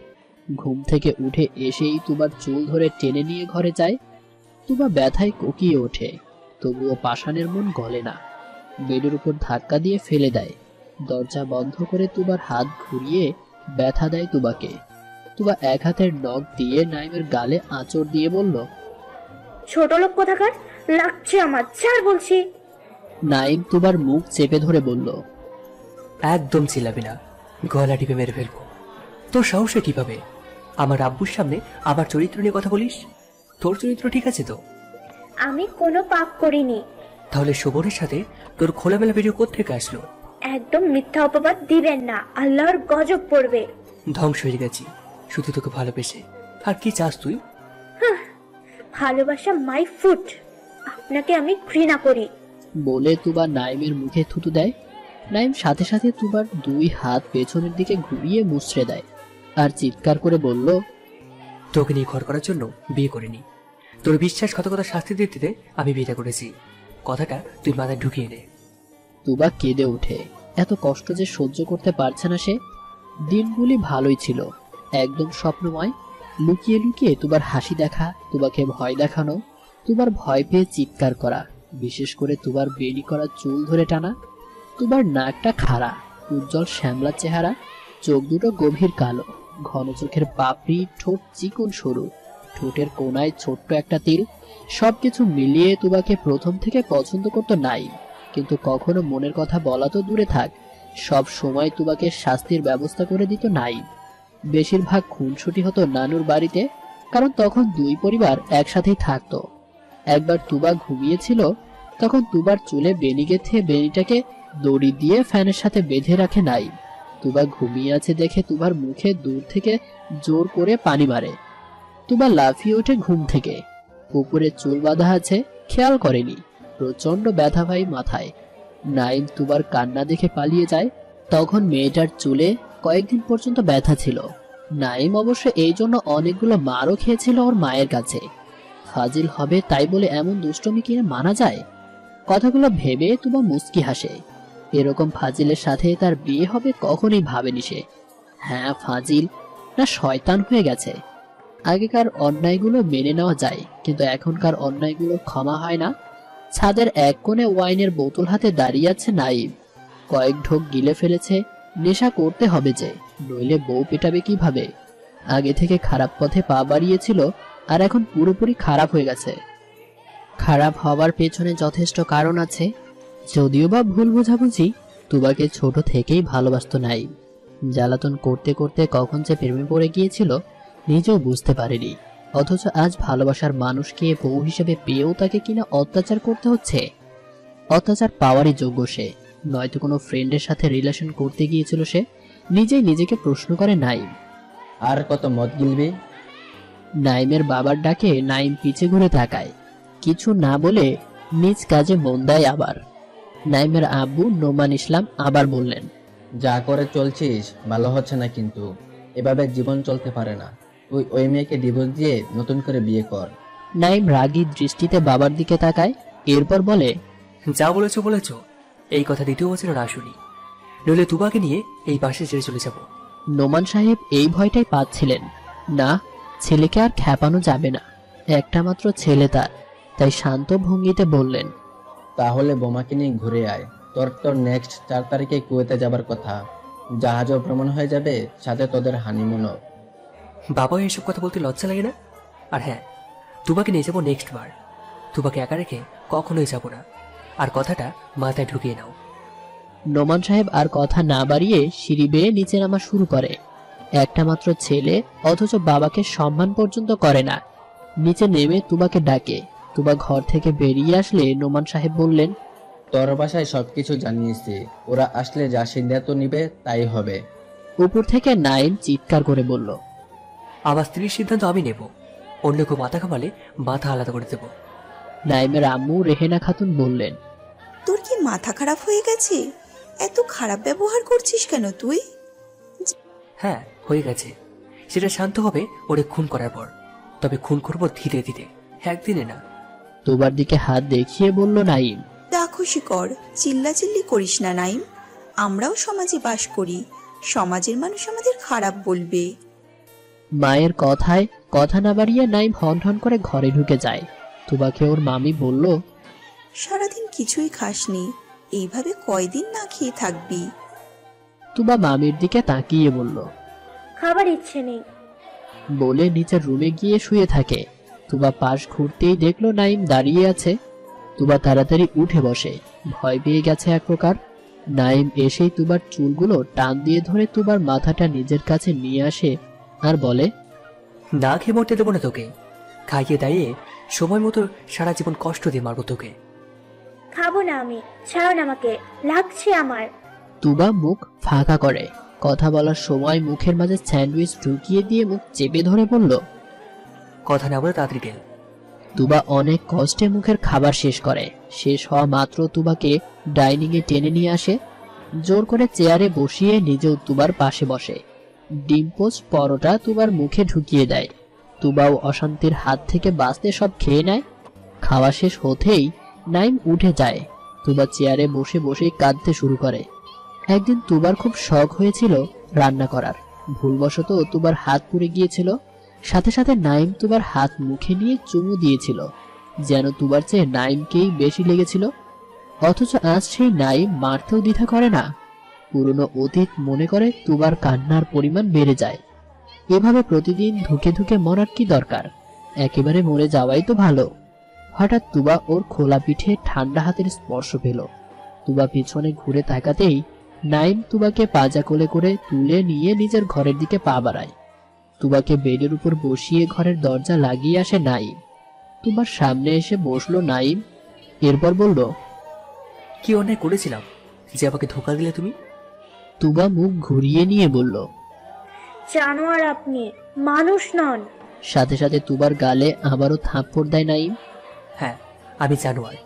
ঘুম থেকে উঠে এসেই তুবার চুল ধরে টেনে নিয়ে ঘরে যায়। তুবা ব্যথায় কোকিয়ে ওঠে, তবুও পাষাণের মন গলে না। বেডের উপর ধাক্কা দিয়ে ফেলে দেয়। দরজা বন্ধ করে তুবার হাত ঘুরিয়ে ব্যথা দেয় তুবাকে। তুবা এক হাতের নখ দিয়ে নাইমের গালে আঁচড় দিয়ে বলল, ছোট লোক কোথাকার, লাগছে আমার, ছাড় বলছি। নাইম তুবার মুখ চেপে ধরে বলল, একদম চিল্লাবি না, গলা টিপে মেরে ফেলবো। তোর সাহসে কিভাবে আমার আব্বুর সামনে আমার চরিত্র নিয়ে কথা বলিস? তোর চরিত্র ঠিক আছে তো? আমি কোনো পাপ করিনি। তাহলে শোভনের সাথে তোর খোলামেলা ভিডিও কোত্থেকে আসলো? একদম মিথ্যা অপবাদ দিবেন না, আল্লাহর গজব পড়বে। ধ্বংস হয়ে গেছি শুধু তোকে ভালোবেসে। আর কি চাস তুই? ভালোবাসা মাই ফুট, আপনাকে আমি ঘৃণা করি। বলে তুবা নাইমের মুখে থুতু দেয়। নাইম সাথে সাথে তুবার 2 হাত পেছনের দিকে ঘুরিয়ে মুচড়ে দেয় আর চিৎকার করে বলল, তোকে নিয়ে ঘর করার জন্য বিয়ে করিনি। তোর বিশ্বাসঘাতকতা শাস্তি দিতে দিতে আমি বিয়েটা করেছি। কথাটা তুই মাথায় ঢুকিয়ে নে। তুবা কেঁদে ওঠে। এত কষ্ট যে সহ্য করতে পারছে না সে। দিনগুলি ভালোই ছিল, একদম স্বপ্নময়। লুকিয়ে লুকিয়ে তুবার হাসি দেখা, তুবাকে ভয় দেখানো, তুবার ভয় পেয়ে চিৎকার করা, বিশেষ করে তুবার বেনি করা চুল ধরে টানা। তুবার নাকটা খাড়া, উজ্জ্বল শ্যামলা চেহারা, চোখ দুটো গভীর কালো, ঘন চোখের পাপড়ি, ঠোঁট চিকন সরু, ঠোঁটের কোনায় ছোট্ট একটা তিল। সবকিছু মিলিয়ে তুবাকে প্রথম থেকে পছন্দ করতো নাইম, কিন্তু কখনো মনের কথা বলা তো দূরে থাক, সব সময় তুবাকে শাস্তির ব্যবস্থা করে দিত নাইম। বেশিরভাগ খুনসুটি হতো নানুর বাড়িতে, কারণ তখন 2 পরিবার একসাথেই থাকতো। একবার তুবা ঘুমিয়েছিল, তখন তুবার চুলে বেনি গেঁথে বেনিটাকে দড়ি দিয়ে ফ্যানের সাথে বেঁধে রাখে নাইম। তুবা ঘুমিয়ে আছে দেখে তুবার মুখে দূর থেকে জোর করে পানি মারে। তুবা লাফিয়ে ওঠে ঘুম থেকে। উপরে চুল বাঁধা আছে, খেয়াল করেনি। প্রচন্ড ব্যথা পায় মাথায়। নাইম তুবার কান্না দেখে পালিয়ে যায়। তখন মেয়েটার চুলে কয়েকদিন পর্যন্ত ব্যথা ছিল। নাইম অবশ্য এই জন্য অনেকগুলো মারও খেয়েছিল ওর মায়ের কাছে। ফাজিল হবে তাই বলে এমন দুষ্টমি কিনে মানা যায়? কথাগুলো ভেবে তুবা মুচকি হাসে। এরকম ফাজিলের সাথে তার বিয়ে হবে কখনোই ভাবেনি সে। হ্যাঁ, ফাজিল না শয়তান হয়ে গেছে। আগেকার অন্যায়গুলো মেনে নেওয়া যায়, কিন্তু এখনকার অন্যায়গুলো ক্ষমা হয় না। ছাদের এক কোণে ওয়াইনের বোতল হাতে দাঁড়িয়ে আছে নাইম। কয়েক ঢোক গিলে ফেলেছে। নেশা করতে হবে যে, নইলে বউ পেটাবে কিভাবে? আগে থেকে খারাপ পথে পা বাড়িয়েছিল, আর এখন পুরোপুরি খারাপ হয়ে গেছে। খারাপ হওয়ার পেছনে যথেষ্ট কারণ আছে, যদিও বা ভুল বোঝাবুঝি। তুবাকে ছোট থেকেই ভালোবাসতো নাইম। জ্বালাতন করতে করতে কখন যে প্রেমে পড়ে গিয়েছিল নিজেও বুঝতে পারেনি। অথচ আজ ভালোবাসার মানুষকে বউ হিসেবে পেয়েও তাকে কিনা অত্যাচার করতে হচ্ছে। অত্যাচার পাওয়ারই যোগ্য সে, নয়তো কোনো ফ্রেন্ডের সাথে রিলেশন করতে গিয়েছিল সে। নিজেই নিজেকে প্রশ্ন করে নাইম। আর কত মদ গিলবি? নাইমের বাবার ডাকে নাইম পিছে ঘুরে তাকায়। কিছু না বলে নিজ কাজে মন দেয় আবার। নাইমের আব্বু নোমান ইসলাম আবার বললেন, যা করে চলছিস ভালো হচ্ছে না, কিন্তু এভাবে জীবন চলতে পারে না। তুই ওই মেয়েকে ডিভোর্স দিয়ে নতুন করে বিয়ে কর। নাইম রাগী দৃষ্টিতে বাবার দিকে তাকায়, এরপর বলে, যা বলেছো বলেছো, এই কথা দ্বিতীয় বছর না শুনি, নইলে তুবাকে নিয়ে এই বাসে ছেড়ে চলে যাব। নোমান সাহেব এই ভয়টাই পাচ্ছিলেন। না, ছেলেকে আর খেপানো যাবে না, একটা মাত্র ছেলে তার। তাই শান্ত ভঙ্গিতে বললেন, তাহলে বোমাকে নিয়ে ঘুরে আয়। তোর নেক্সট 4 তারিখে কুয়েতে যাবার কথা। জাহাজও ভ্রমণ হয়ে যাবে, সাথে তোদের হানিমুনও। বাবা এসব কথা বলতে লজ্জা লাগে না? আর হ্যাঁ, তুবাকে নিয়ে যাবো নেক্সট বার। তুবাকে একা রেখে কখনোই যাব না। আর কথাটা মাথায় ঢুকিয়ে নাও। নোমান সাহেব আর কথা না বাড়িয়ে সিঁড়ি বেয়ে নিচে নামা শুরু করে। একটা মাত্র ছেলে, অথচ বাবাকে সম্মান পর্যন্ত করে না। নিচে নেমে তুবাকে ডাকে। তুবা ঘর থেকে বেরিয়ে আসলে নোমান সাহেব বললেন, তোর বাসায় সবকিছু জানিয়েছি, ওরা আসলে যা সিদ্ধান্ত নিবে তাই হবে। উপর থেকে নাইম চিৎকার করে বলল, আমার স্ত্রীর সিদ্ধান্ত আমি নেব। অন্য কেউ মাথা কামালে মাথা আলাদা করে দেব। নাইমের আম্মু রেহেনা খাতুন বললেন, তোর কি মাথা খারাপ হয়ে গেছে? এত খারাপ ব্যবহার করছিস কেন তুই? হ্যাঁ, হয়ে গেছে। সেটা শান্ত হবে ওরে খুন করার পর। তবে খুন করবো ধীরে ধীরে, একদিনে না। তুবার দিকে হাত দেখিয়ে বলল নাইম, যা খুশি কর, চিল্লাচিল্লি করিস না নাইম। আমরাও সমাজে বাস করি, সমাজের মানুষ আমাদের খারাপ বলবে। মায়ের কথায় কথা না বাড়িয়ে নাইম হন হন করে ঘরে ঢুকে যায়। তুবাকে ওর মামি বলল, সারাদিন কিছুই খাসনি, এইভাবে কয়দিন না খেয়ে থাকবি? তুবা মামির দিকে তাকিয়ে বলল, খাবার ইচ্ছে নেই। বলে নিচের রুমে গিয়ে শুয়ে থাকে। তুবা পাশ ঘুরতেই দেখলো নাইম দাঁড়িয়ে আছে। তুবা তাড়াতাড়ি উঠে বসে, ভয় পেয়ে গেছে এক প্রকার। নাইম এসেই তুবার চুলগুলো টান দিয়ে ধরে তুবার মাথাটা নিজের কাছে নিয়ে আসে আর বলে, না খেয়ে মরতে দেবো না তোকে, খাইয়ে দাইয়ে সময় মতো সারা জীবন কষ্ট দিয়ে মারবো তোকে। খাবো না আমি, ছাড়ুন আমাকে, লাগছে আমার। তুবা মুখ ফাঁকা করে। কথা বলার সময় মুখের মাঝে স্যান্ডউইচ ঢুকিয়ে দিয়ে মুখ চেপে ধরে বলল, কথা না বলে তাড়াতাড়ি গেল। তুবা অনেক কষ্টে মুখের খাবার শেষ করে। শেষ হওয়া মাত্র তুবাকে ডাইনিং এ টেনে নিয়ে আসে, জোর করে চেয়ারে বসিয়ে নিজেও তুবার পাশে বসে। ডিম পোস্ট পরোটা তুবার মুখে ঢুকিয়ে দেয়। তুবাও অশান্তির হাত থেকে বাঁচতে সব খেয়ে নেয়। খাওয়া শেষ হতেই নাইম উঠে যায়। তুবা চেয়ারে বসে বসে কাঁদতে শুরু করে। একদিন তুবার খুব শখ হয়েছিল রান্না করার। ভুলবশত তুবার হাত পুড়ে গিয়েছিল। সাথে সাথে নাইম তুবার হাত মুখে নিয়ে চুমু দিয়েছিল, যেন তুবার চেয়ে নাইমকেই বেশি লেগেছিল। অথচ আজ সেই নাইম মারতেও দ্বিধা করে না। পুরনো অতীত মনে করে তুবার কান্নার পরিমাণ বেড়ে যায়। এভাবে প্রতিদিন ধুকে ধুকে মরার কি দরকার, একেবারে মরে যাওয়াই তো ভালো। হঠাৎ তুবা ওর খোলা পিঠে ঠান্ডা হাতের স্পর্শ পেল। তুবা পিছনে ঘুরে তাকাতেই নাইম তুবাকে পাজা কোলে করে তুলে নিয়ে নিজের ঘরের দিকে পা বাড়ায়। তুবাকে বেডের উপর বসিয়ে ঘরের দরজা লাগিয়ে আসে নাইম। তুবার সামনে এসে বসলো নাইম। এরপর বলল, কি অন্যায় করেছিলাম যে আমাকে ধোকা দিলে তুমি? তুবা মুখ ঘুরিয়ে নিয়ে বলল, জানোয়ার আপনি, মানুষ নন। সাথে সাথে তুবার গালে আবারও থাপ্পড় দেয় নাইম। হ্যাঁ, আমি জানোয়ার,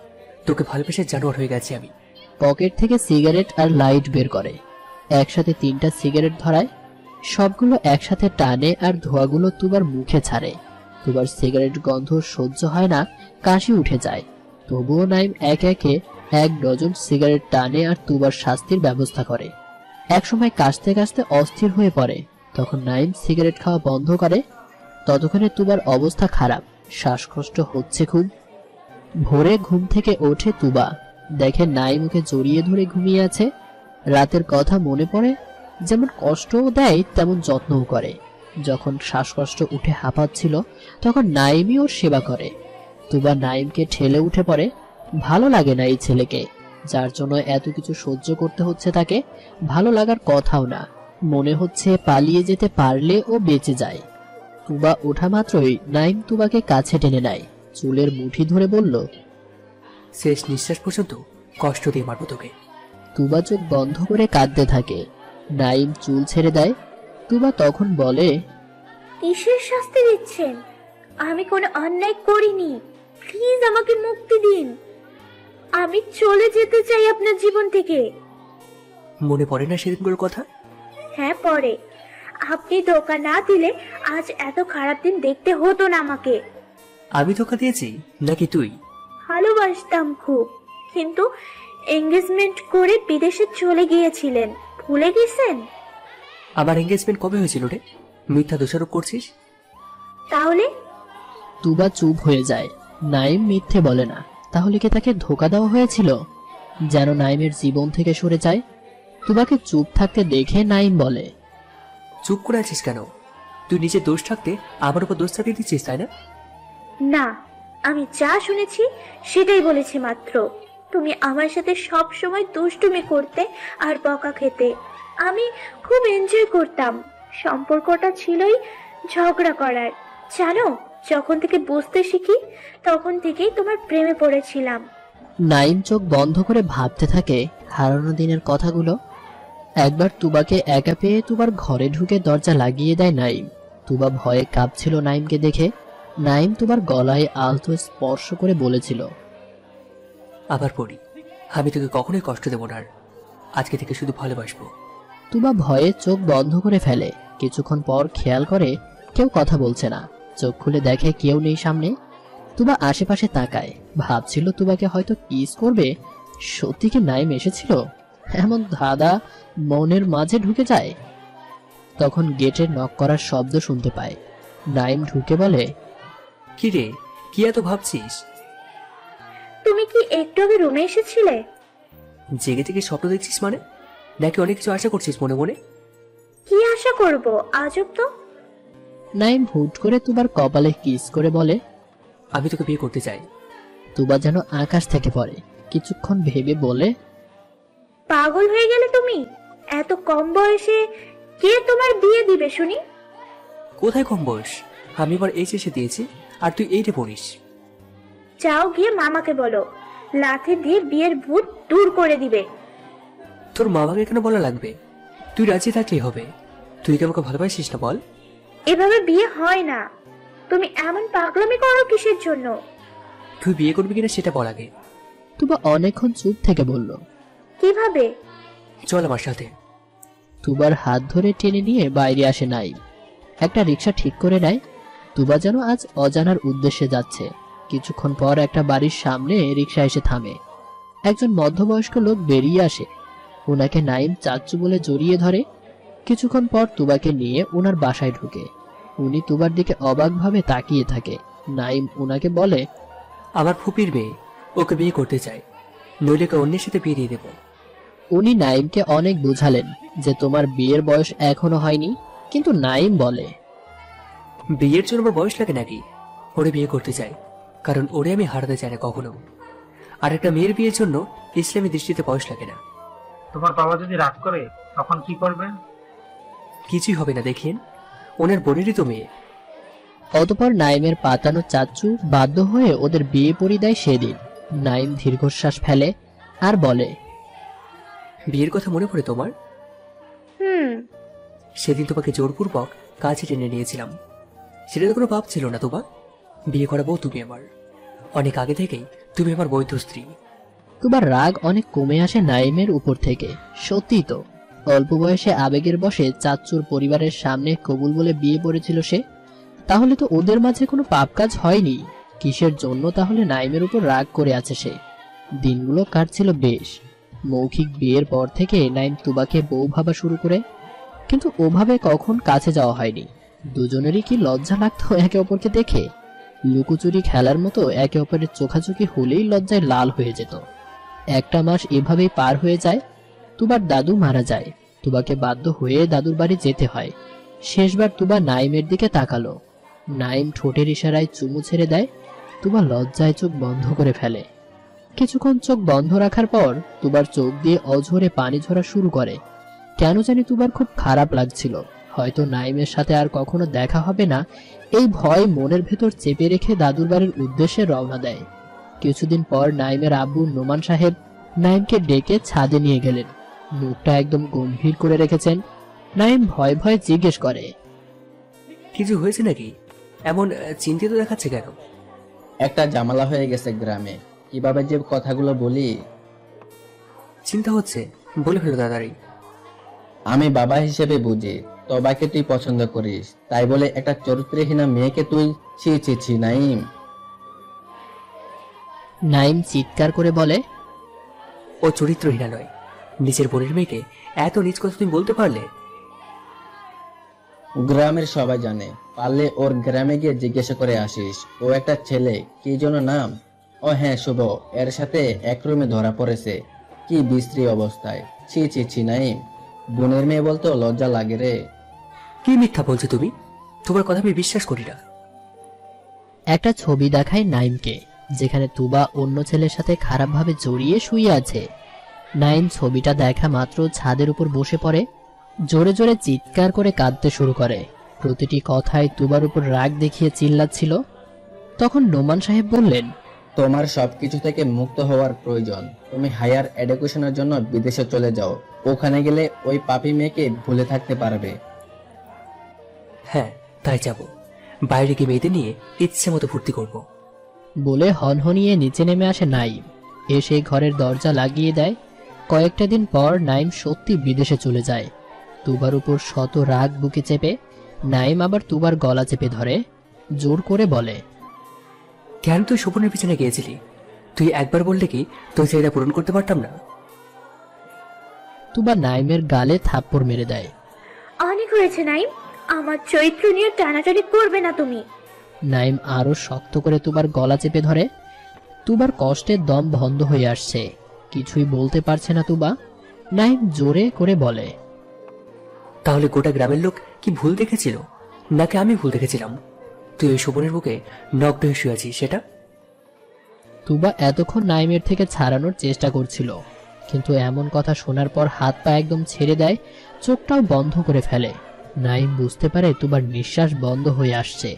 তোকে ভালোবেসে জানোয়ার হয়ে গেছি আমি। পকেট থেকে সিগারেট আর লাইট বের করে। একসাথে 3টা সিগারেট ধরায়। সবগুলো একসাথে টানে আর ধোঁয়াগুলো তুবার মুখে ছাড়ে। তুবার সিগারেট গন্ধ সহ্য হয় না, কাশি উঠে যায়। তবুও নাইম একে একে 1 ডজন সিগারেট টানে আর তুবার শাস্তির ব্যবস্থা করে। একসময় কাশতে কাশতে অস্থির হয়ে পড়ে। তখন নাইম সিগারেট খাওয়া বন্ধ করে। ততক্ষণে তুবার অবস্থা খারাপ, শ্বাসকষ্ট হচ্ছে খুব। ভোরে ঘুম থেকে ওঠে তুবা, দেখে নাইম ওকে জড়িয়ে ধরে ঘুমিয়ে আছে। রাতের কথা মনে পড়ে, যেমন কষ্টও দেয় তেমন যত্নও করে। যখন শ্বাসকষ্ট উঠে হাঁপাচ্ছিল তখন নাইমই ওর সেবা করে। তুবা নাইমকে ঠেলে উঠে পড়ে। ভালো লাগে না এই ছেলেকে, যার জন্য এত কিছু সহ্য করতে হচ্ছে তাকে। ভালো লাগার কথাও না, মনে হচ্ছে পালিয়ে যেতে পারলে ও বেঁচে যায়। তুবা ওঠা মাত্রই নাইম তুবাকে কাছে টেনে নেয়, চুলের মুঠি ধরে বলল, শেষ নিঃশ্বাস পর্যন্ত কষ্ট দিয়ে মারবো তোকে। তুবা চোখ বন্ধ করে কাঁদতে থাকে। নাইম চুল ছেড়ে দেয়। তুবা তখন বলে, কিসের শাস্তি দিচ্ছেন? আমি কোনো অন্যায় করিনি, প্লিজ আমাকে মুক্তি দিন। আমি চলে যেতে চাই আপনার জীবন থেকে। মনে পড়ে না সেদিনগুলোর কথা? হ্যাঁ পরে, আপনি ধোকা না দিলে আজ এত খারাপ দিন দেখতে হতো না আমাকে। আমি ধোকা দিয়েছি নাকি তুই? ভালোবাসতাম খুব, কিন্তু এঙ্গেজমেন্ট করে বিদেশে চলে গিয়েছিলেন, ভুলে গেছেন? আমার এঙ্গেজমেন্ট কবে হয়েছিল রে? মিথ্যা দোষারোপ করছিস। তাহলে? তুবা চুপ হয়ে যায়। নাইম মিথ্যে বলে না, তাহলে কি তাকে ধোকা দেওয়া হয়েছিল? যেন নাইমের জীবন থেকে সরে যায়। তুবাকে চুপ থাকতে দেখে নাইম বলে, চুপ করে আছিস কেন? তুই নিজে দোষ থাকতে আমার উপর দোষ চাপিয়ে দিচ্ছিস, তাই না? না, আমি যা শুনেছি সেটাই বলেছি মাত্র। তুমি আমার সাথে সব সময় দুষ্টুমি করতে আর বকা খেতে। আমি খুব এনজয় করতাম। সম্পর্কটা ছিলই ঝগড়া করার। জানো, যখন থেকে বুঝতে শিখি তখন থেকেই তোমার প্রেমে পড়েছিলাম। নাইম চোখ বন্ধ করে ভাবতে থাকে হারানো দিনের কথাগুলো। একবার তুবাকে একা পেয়ে তুবার ঘরে ঢুকে দরজা লাগিয়ে দেয় নাইম। তুবা ভয়ে কাঁপছিল নাইমকে দেখে। নাইম তুবার গলায় আলতো স্পর্শ করে বলেছিল, আবার পড়ি, আমি তোকে কখনোই কষ্ট দেব না, আজকে থেকে শুধু ভালোবাসবো। তুবা ভয়ে চোখ বন্ধ করে ফেলে। কিছুক্ষণ পর খেয়াল করে কেউ কথা বলছে না। চোখ খুলে দেখে কেউ নেই সামনে। তুবা আশেপাশে তাকায়, ভাবছিল তুবাকে হয়তো কিস করবে। সত্যি কি নাইম এসেছিল? এমন ধাঁধা মনের মাঝে ঢুকে যায়। তখন গেটের নক করার শব্দ শুনতে পায়। নাইম ঢুকে বলে, কি রে, কি এত ভাবছিস? তুমি কি একটু আগে রুমে এসেছিলে? জেগে জেগে স্বপ্ন দেখছিস মানে? নাকি অনেক কিছু আশা করছিস মনে মনে? কি আশা করব? আজব তো। নাইম হুট করে তুবার কপালে কিস করে বলে, আমি তোকে বিয়ে করতে চাই। তুবা যেন আকাশ থেকে পড়ে। কিছুক্ষণ ভেবে বলে, পাগল হয়ে গেলে তুমি? এত কম বয়সে কে তোমার বিয়ে দিবে শুনি? কোথায় কম বয়স? আমি এবার এইচএসে দিয়েছি, আর তুই এইটে পড়িস। যাও গিয়ে মামাকে বলো, লাথি দিয়ে বিয়ের ভূত দূর করে দিবে। তোর মামাকে কেন বলা লাগবে? তুই রাজি থাকলেই হবে। তুই কি আমাকে ভালোবাসিস না বল? এভাবে বিয়ে হয় না। তুমি এমন পাগলামি করো কিসের জন্য? তুই বিয়ে করবি কিনা সেটা বল আগে। তুবা অনেকক্ষণ চুপ থেকে বলল, কিভাবে? চল আমার সাথে। তুবার হাত ধরে টেনে নিয়ে বাইরে আসে নাইম। একটা রিক্সা ঠিক করে নেয়। তুবা যেন আজ অজানার উদ্দেশ্যে যাচ্ছে। কিছুক্ষণ পর একটা বাড়ির সামনে রিক্সা এসে থামে। একজন মধ্যবয়স্ক লোক বেরিয়ে আসে। ওনাকে নাইম চাচ্চু বলে জড়িয়ে ধরে। কিছুক্ষণ পর তুবাকে নিয়ে ওনার বাসায় ঢুকে। উনি তুবার দিকে অবাকভাবে তাকিয়ে থাকে। নাইম ওনাকে বলে, আমার ফুপির মেয়ে, ওকে বিয়ে করতে চাই, নইলে ওকে অন্যের সাথে বিয়ে দিয়ে দেবো। উনি নাইমকে অনেক বোঝালেন যে তোমার বিয়ের বয়স এখনো হয়নি, কিন্তু নাইম বলে, বিয়ের জন্য আমার বয়স লাগে নাকি? ওরে বিয়ে করতে চাই, কারণ ওরে আমি হারাতে চাই না কখনো। আর একটা মেয়ের বিয়ের জন্য ইসলামী দৃষ্টিতে বয়স লাগে না। তোমার বাবা যদি রাগ করে তখন কি করবে? কিছুই হবে না, দেখিয়েন, ওনার বোনেরই তো মেয়ে। অতঃপর নাইমের পাতানো চাচ্চু বাধ্য হয়ে ওদের বিয়ে পড়ি দেয় সেদিন। নাইম দীর্ঘশ্বাস ফেলে আর বলে, বিয়ের কথা মনে পড়ে তোমার? সেদিন তোমাকে জোরপূর্বক কাছে টেনে নিয়েছিলাম। সেটা তো কোনো পাপ ছিল না তোমার। বিয়ে করাবো তুমি আমার। অনেক আগে থেকেই তুমি আমার বৈধ স্ত্রী। তোমার রাগ অনেক কমে আসে নাইমের উপর থেকে। সত্যি তো, অল্প বয়সে আবেগের বশে চাচ্চুর পরিবারের সামনে কবুল বলে বিয়ে পড়েছিল সে। তাহলে তো ওদের মাঝে কোনো পাপ কাজ হয়নি। কিসের জন্য তাহলে নাইমের উপর রাগ করে আছে সে? দিনগুলো কাটছিল বেশ। মৌখিক বিয়ের পর থেকে নাইম তুবাকে বউ ভাবা শুরু করে, কিন্তু ওভাবে কখন কাছে যাওয়া হয়নি। দুজনেরই কি লজ্জা লাগতো একে অপরকে দেখে। লুকোচুরি খেলার মতো একে অপরের চোখাচোখি হলেই লজ্জায় লাল হয়ে যেত। একটা মাস এভাবেই পার হয়ে যায়। তুবার দাদু মারা যায়। তুবাকে বাধ্য হয়ে দাদুর বাড়ি যেতে হয়। শেষবার তুবা নাইমের দিকে তাকালো। নাইম ঠোঁটের ইশারায় চুমু ছেড়ে দেয়। তুবা লজ্জায় চোখ বন্ধ করে ফেলে। কিছুক্ষণ চোখ বন্ধ রাখার পর তুবার চোখ দিয়ে অঝরে পানি ঝরা শুরু করে। কেন জানি তুবার খুব খারাপ লাগছিল। হয়তো নাইমের সাথে আর কখনো দেখা হবে না, এই ভয় মনের ভেতর চেপে রেখে দাদুর বাড়ির উদ্দেশ্যে রওনা দেয়। কিছুদিন পর নাইমের আব্বু নোমান সাহেব নাইমকে ডেকে ছাদে নিয়ে গেলেন। মুখটা একদম গম্ভীর করে রেখেছেন। নাইম ভয় ভয় জিজ্ঞেস করে, কিছু হয়েছে নাকি? এমন চিন্তিত দেখাচ্ছে কেন? একটা ঝামেলা হয়ে গেছে গ্রামে, কিভাবে যে কথাগুলো বলি। চিন্তা হচ্ছে, বলে ফেলো তাড়াতাড়ি। আমি বাবা হিসেবে বুঝি, তবাকে তুই পছন্দ করিস, তাই বলে একটা চরিত্রহীনা মেয়েকে তুই ছি ছি ছি নাইম। নাইম চিৎকার করে বলে, ও চরিত্রহীনা নয়। নিজের বোনের মেয়েকে এত নিজ কথা তুমি বলতে পারলে? গ্রামের সবাই জানে, পারলে ওর গ্রামে গিয়ে জিজ্ঞাসা করে আসিস। ও একটা ছেলে, কি যেন নাম? ও হ্যাঁ, শুভ। এর সাথে এক রুমে ধরা পড়েছে, কি বিশ্রী অবস্থায়। ছি ছি ছি নাইম, বোনের মেয়ে বলতে লজ্জা লাগে রে। কি মিথ্যা বলছো তুমি? তোমার কথা আমি বিশ্বাস করি না। একটা ছবি দেখায় নাইমকে, যেখানে তুবা অন্য ছেলের সাথে খারাপভাবে জড়িয়ে শুয়ে আছে। নাইম ছবিটা দেখা মাত্র ছাদের উপর বসে পড়ে। জোরে জোরে চিৎকার করে কাঁদতে শুরু করে। প্রতিটি কথায় তুবার উপর রাগ দেখিয়ে চিল্লাচ্ছিল। তখন নোমান সাহেব বললেন, তোমার সবকিছু থেকে মুক্ত হওয়ার প্রয়োজন। তুমি হায়ার এডুকেশনের জন্য বিদেশে চলে যাও। ওখানে গেলে ওই পাপী মেয়েকে ভুলে থাকতে পারবে। হ্যাঁ, তাই যাব। বাইরে গিয়ে মেয়েদের নিয়ে ইচ্ছে মতো ফুর্তি করব। বলে হনহনিয়ে নিচে নেমে আসে নাইম। এসে ঘরের দরজা লাগিয়ে দেয়। কয়েকটা দিন পর নাইম সত্যি বিদেশে চলে যায়। তুবার উপর শত রাগ বুকে চেপে নাইম আবার তুবার গলা চেপে ধরে, জোর করে বলে, কেন তুই স্বপ্নের পিছনে গিয়েছিলি? তুই একবার বললে কি তোর চাহিদা পূরণ করতে পারতাম না? তুবা নাইমের গালে থাপ্পড় মেরে দেয়। অনেক হয়েছে নাইম, আমার চরিত্র নিয়ে টানাটানি করবে না তুমি। নাইম আরো শক্ত করে তুবার গলা চেপে ধরে। তুবার কষ্টের দম বন্ধ হয়ে আসছে, কিছুই বলতে পারছে না তুবা। নাইম জোরে করে বলে, তাহলে গোটা গ্রামের লোক কি ভুল দেখেছিল, নাকি আমি ভুল দেখেছিলাম? তুই ওই শোভনের বুকে নগ্ন হয়ে শুয়ে আছিস সেটা? তুবা এতক্ষণ নাইমের থেকে ছাড়ানোর চেষ্টা করছিল, কিন্তু এমন কথা শোনার পর হাত পা একদম ছেড়ে দেয়, চোখটাও বন্ধ করে ফেলে। নাইম বুঝতে পারে তুবার নিঃশ্বাস বন্ধ হয়ে আসছে,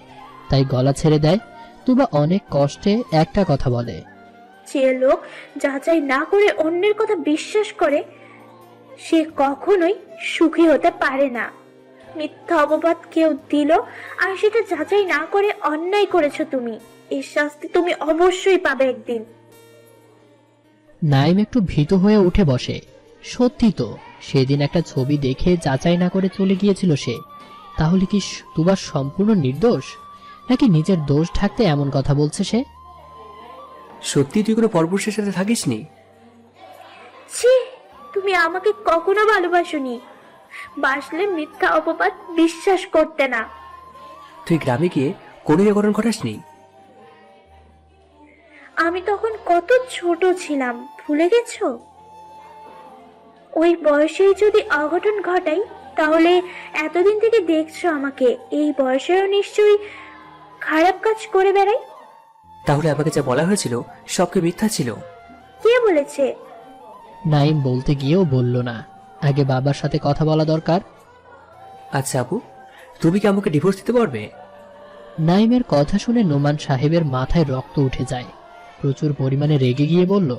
তাই গলা ছেড়ে দেয়। তুবা অনেক কষ্টে একটা কথা বলে, যে লোক যাচাই না করে অন্যের কথা বিশ্বাস করে সে কখনোই সুখী হতে পারে না। মিথ্যা অপবাদ কেউ দিল আর সেটা যাচাই না করে অন্যায় করেছো তুমি, এর শাস্তি তুমি অবশ্যই পাবে একদিন। নাইম একটু ভীত হয়ে উঠে বসে। সত্যি তো, সেদিন একটা ছবি দেখে যাচাই না করে চলে গিয়েছিল সে। তাহলে কি তুবা সম্পূর্ণ নির্দোষ, নাকি নিজের দোষ ঢাকতে এমন কথা বলছে সে? সত্যি তুই কোনো পরপুরুষের সাথে থাকিসনি? ছি, তুমি আমাকে কখনো ভালোবাসোনি, বাসলে মিথ্যা অপবাদ বিশ্বাস করতে না। তুই গ্রামে গিয়ে কোনো অঘটন ঘটাসনি? আমি তখন কত ছোট ছিলাম, ভুলে গেছো? ওই বয়সেই যদি অঘটন ঘটাই তাহলে এতদিন থেকে দেখছো আমাকে, এই বয়সেও নিশ্চয়ই খারাপ কাজ করে বেড়াই। তাহলে আমাকে যা বলা হয়েছিল সবকে মিথ্যা ছিল? কে বলেছে? নাইম বলতে গিয়েও বলল না, আগে বাবার সাথে কথা বলা দরকার। আচ্ছা আপু, তুমি কি আমাকে ডিভোর্স দিতে পারবে? নাইমের কথা শুনে নোমান সাহেবের মাথায় রক্ত উঠে যায়। প্রচুর পরিমাণে রেগে গিয়ে বলল,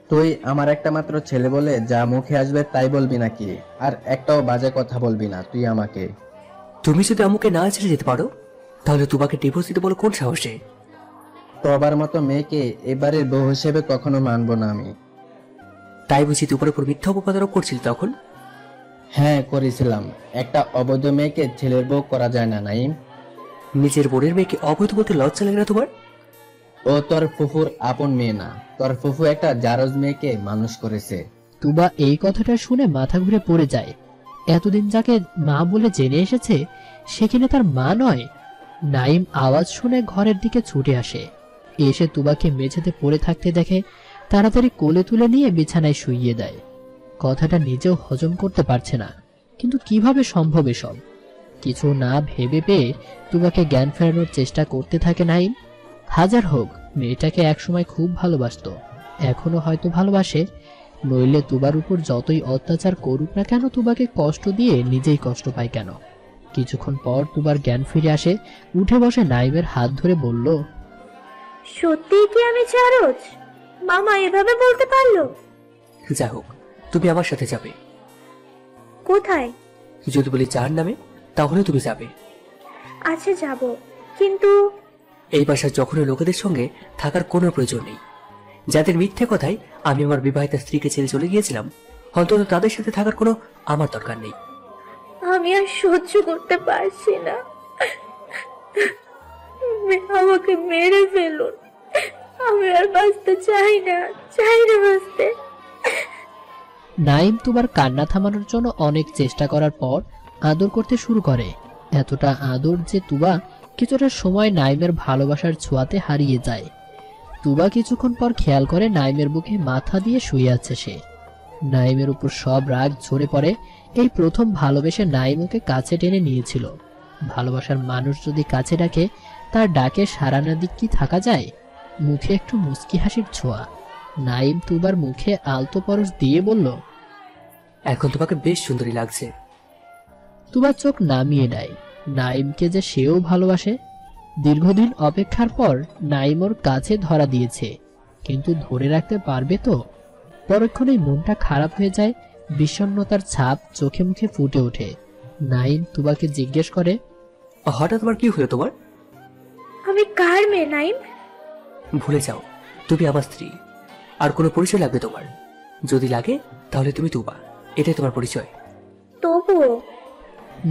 তুই আমার একটা মাত্র ছেলে বলে যা মুখে আসবে তাই বলবি নাকি? আর একটাও বাজে কথা বলবি না তুই আমাকে। তুমি যদি আমাকে না ছেড়ে যেতে পারো তাহলে তোমাকে ডিভোর্স দিতে বলো কোন সাহসে? তোবার মতো মেয়েকে এবারের বউ হিসেবে কখনো মানবো না আমি। তাই বুঝি তোমার উপর মিথ্যা অপবাদ আরোপ করছিল তখন? হ্যাঁ করেছিলাম। একটা অবৈধ মেয়েকে ছেলের বউ করা যায় না নাইম। নিজের বোনের মেয়েকে অবৈধ বলতে লজ্জা লাগে না তোমার? ও তোর ফুফুর আপন মেয়ে না, তোর ফুফু একটা জারজ মেয়েকে মানুষ করেছে। তুবা এই কথাটা শুনে মাথা ঘুরে পড়ে যায়। এতদিন যাকে মা বলে জেনে এসেছে সে কিনা তার মা নয়। নাইম আওয়াজ শুনে ঘরের দিকে ছুটে আসে, এসে তুবাকে মেঝেতে পড়ে থাকতে দেখে তাড়াতাড়ি কোলে তুলে নিয়ে বিছানায় শুইয়ে দেয়। কথাটা নিজেও হজম করতে পারছে না, কিন্তু কিভাবে সম্ভব এসব? কিছু না ভেবে পেয়ে তুবাকে জ্ঞান ফেরানোর চেষ্টা করতে থাকে নাইম। হাজার হোক, মেয়েটাকে একসময় খুব ভালোবাসতো, এখনো হয়তো ভালোবাসে। নইলে তুবার উপর যতই অত্যাচার করুক না কেন, তুবাকে কষ্ট দিয়ে নিজেই কষ্ট পায় কেন? কিছুক্ষণ পর তুবার জ্ঞান ফিরে আসে, উঠে বসে নাইমের হাত ধরে বলল, সত্যিই কি আমি জারজ? মামা এভাবে বলতে পারলো? যা হোক, তুমি আমার সাথে যাবে। কোথায়? যদি বলি যার নামে তাহলে তুমি যাবে। আচ্ছা যাব, কিন্তু এই বাসার যখনই লোকেদের সঙ্গে থাকার কোনো প্রয়োজন নেই। যাদের মিথ্যে কথায় আমি আমার বিবাহিত স্ত্রীকে ছেড়ে চলে গিয়েছিলাম, অন্তত তাদের সাথে থাকার কোনো আমার দরকার নেই। আমি আর সহ্য করতে পারছি না, আমাকে মেরে ফেলুন, আমি আর বাঁচতে চাই না, চাই না বাঁচতে। নাইম তুবার কান্না থামানোর জন্য অনেক চেষ্টা করার পর আদর করতে শুরু করে। এতটা আদর যে তুবা কিছুটা সময় নাইমের ভালোবাসার ছোঁয়াতে হারিয়ে যায়। তুবা কিছুক্ষণ পর খেয়াল করে নাইমের বুকে মাথা দিয়ে শুয়ে আছে সে। নাইমের উপর সব রাগ ঝরে পড়ে। এই প্রথম ভালোবেসে নাইম ওকে কাছে টেনে নিয়েছিল। ভালোবাসার মানুষ যদি কাছে ডাকে, তার ডাকে সাড়া না দিক কি থাকা যায়? মুখে একটু মুচকি হাসির ছোঁয়া। নাইম তুবার মুখে আলতো পরশ দিয়ে বলল, এখন তোমাকে বেশ সুন্দরী লাগছে। তুবা চোখ নামিয়ে নেয়। নাইমকে যে সেও ভালোবাসে। দীর্ঘদিন অপেক্ষার পর নাইম ওর কাছে ধরা দিয়েছে, কিন্তু ধরে রাখতে পারবে তো? পরক্ষণেই মনটা খারাপ হয়ে যায়, বিষণ্ণতার ছাপ চোখে মুখে ফুটে ওঠে। নাইম তুবাকে জিজ্ঞেস করে, হঠাৎ তোমার কি হলো তোমার? আমি কার মেয়ে নাইম? ভুলে যাও, তুমি আমার স্ত্রী। আর কোনো পরিচয় লাগবে তোমার? যদি লাগে তাহলে তুমি তুবা, এটাই তোমার পরিচয়। তবুও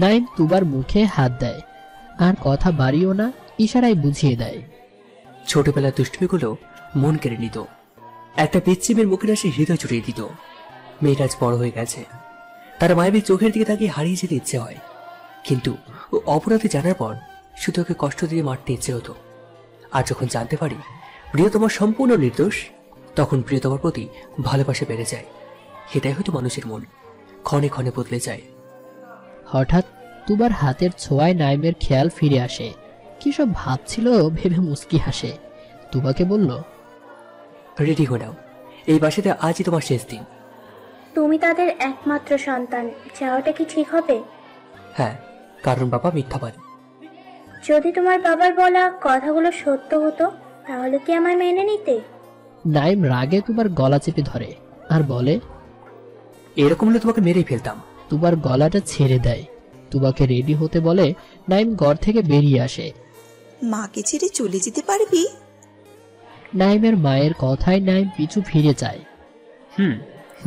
নাইম তুবার মুখে হাত দেয়, আর কথা বাড়িও না, ইশারায় বুঝিয়ে দেয়। ছোটবেলার দুষ্টুমিগুলো মন কেড়ে নিত, একটা পিচ্চি মেয়ের মুখে হাসি হৃদয় জুড়িয়ে দিত। মেয়েটা আজ বড় হয়ে গেছে, তার মায়াবী চোখের দিকে তাকিয়ে হারিয়ে যেতে ইচ্ছে হয়, কিন্তু ও অপরাধী জানার পর শুধু ওকে কষ্ট দিয়ে মারতে ইচ্ছে হতো। আর যখন জানতে পারি প্রিয়তমা সম্পূর্ণ নির্দোষ, তখন প্রিয়তমার প্রতি ভালোবাসা বেড়ে যায়। এটাই হয়তো মানুষের মন, ক্ষণে ক্ষণে বদলে যায়। হঠাৎ তুবার হাতের ছোঁয়ায় নাইমের খেয়াল ফিরে আসে। কি সব ভাবছিল ভেবে মুস্কি হাসে। তুবাকে বলল, রেডি হয়ে নাও, এই বাসাতে আজই তোমার শেষ দিন। তুমি তাদের একমাত্র সন্তান, যাওয়াটা কি ঠিক হবে? হ্যাঁ, কারণ বাবা মিথ্যাবাদী। যদি তোমার বাবার বলা কথাগুলো সত্য হতো তাহলে কি আমায় মেনে নিতে? নাইম রাগে তুবার গলা চেপে ধরে আর বলে, এরকম হলে তোমাকে মেরেই ফেলতাম। তুবার গলাটা ছেড়ে দেয়। তুবাকে রেডি হতে বলে নাইম ঘর থেকে বেরিয়ে আসে। মাকে ছেড়ে চলে যেতে পারবি? নাইমের মায়ের কথায় নাইম পিছু ফিরে যায়।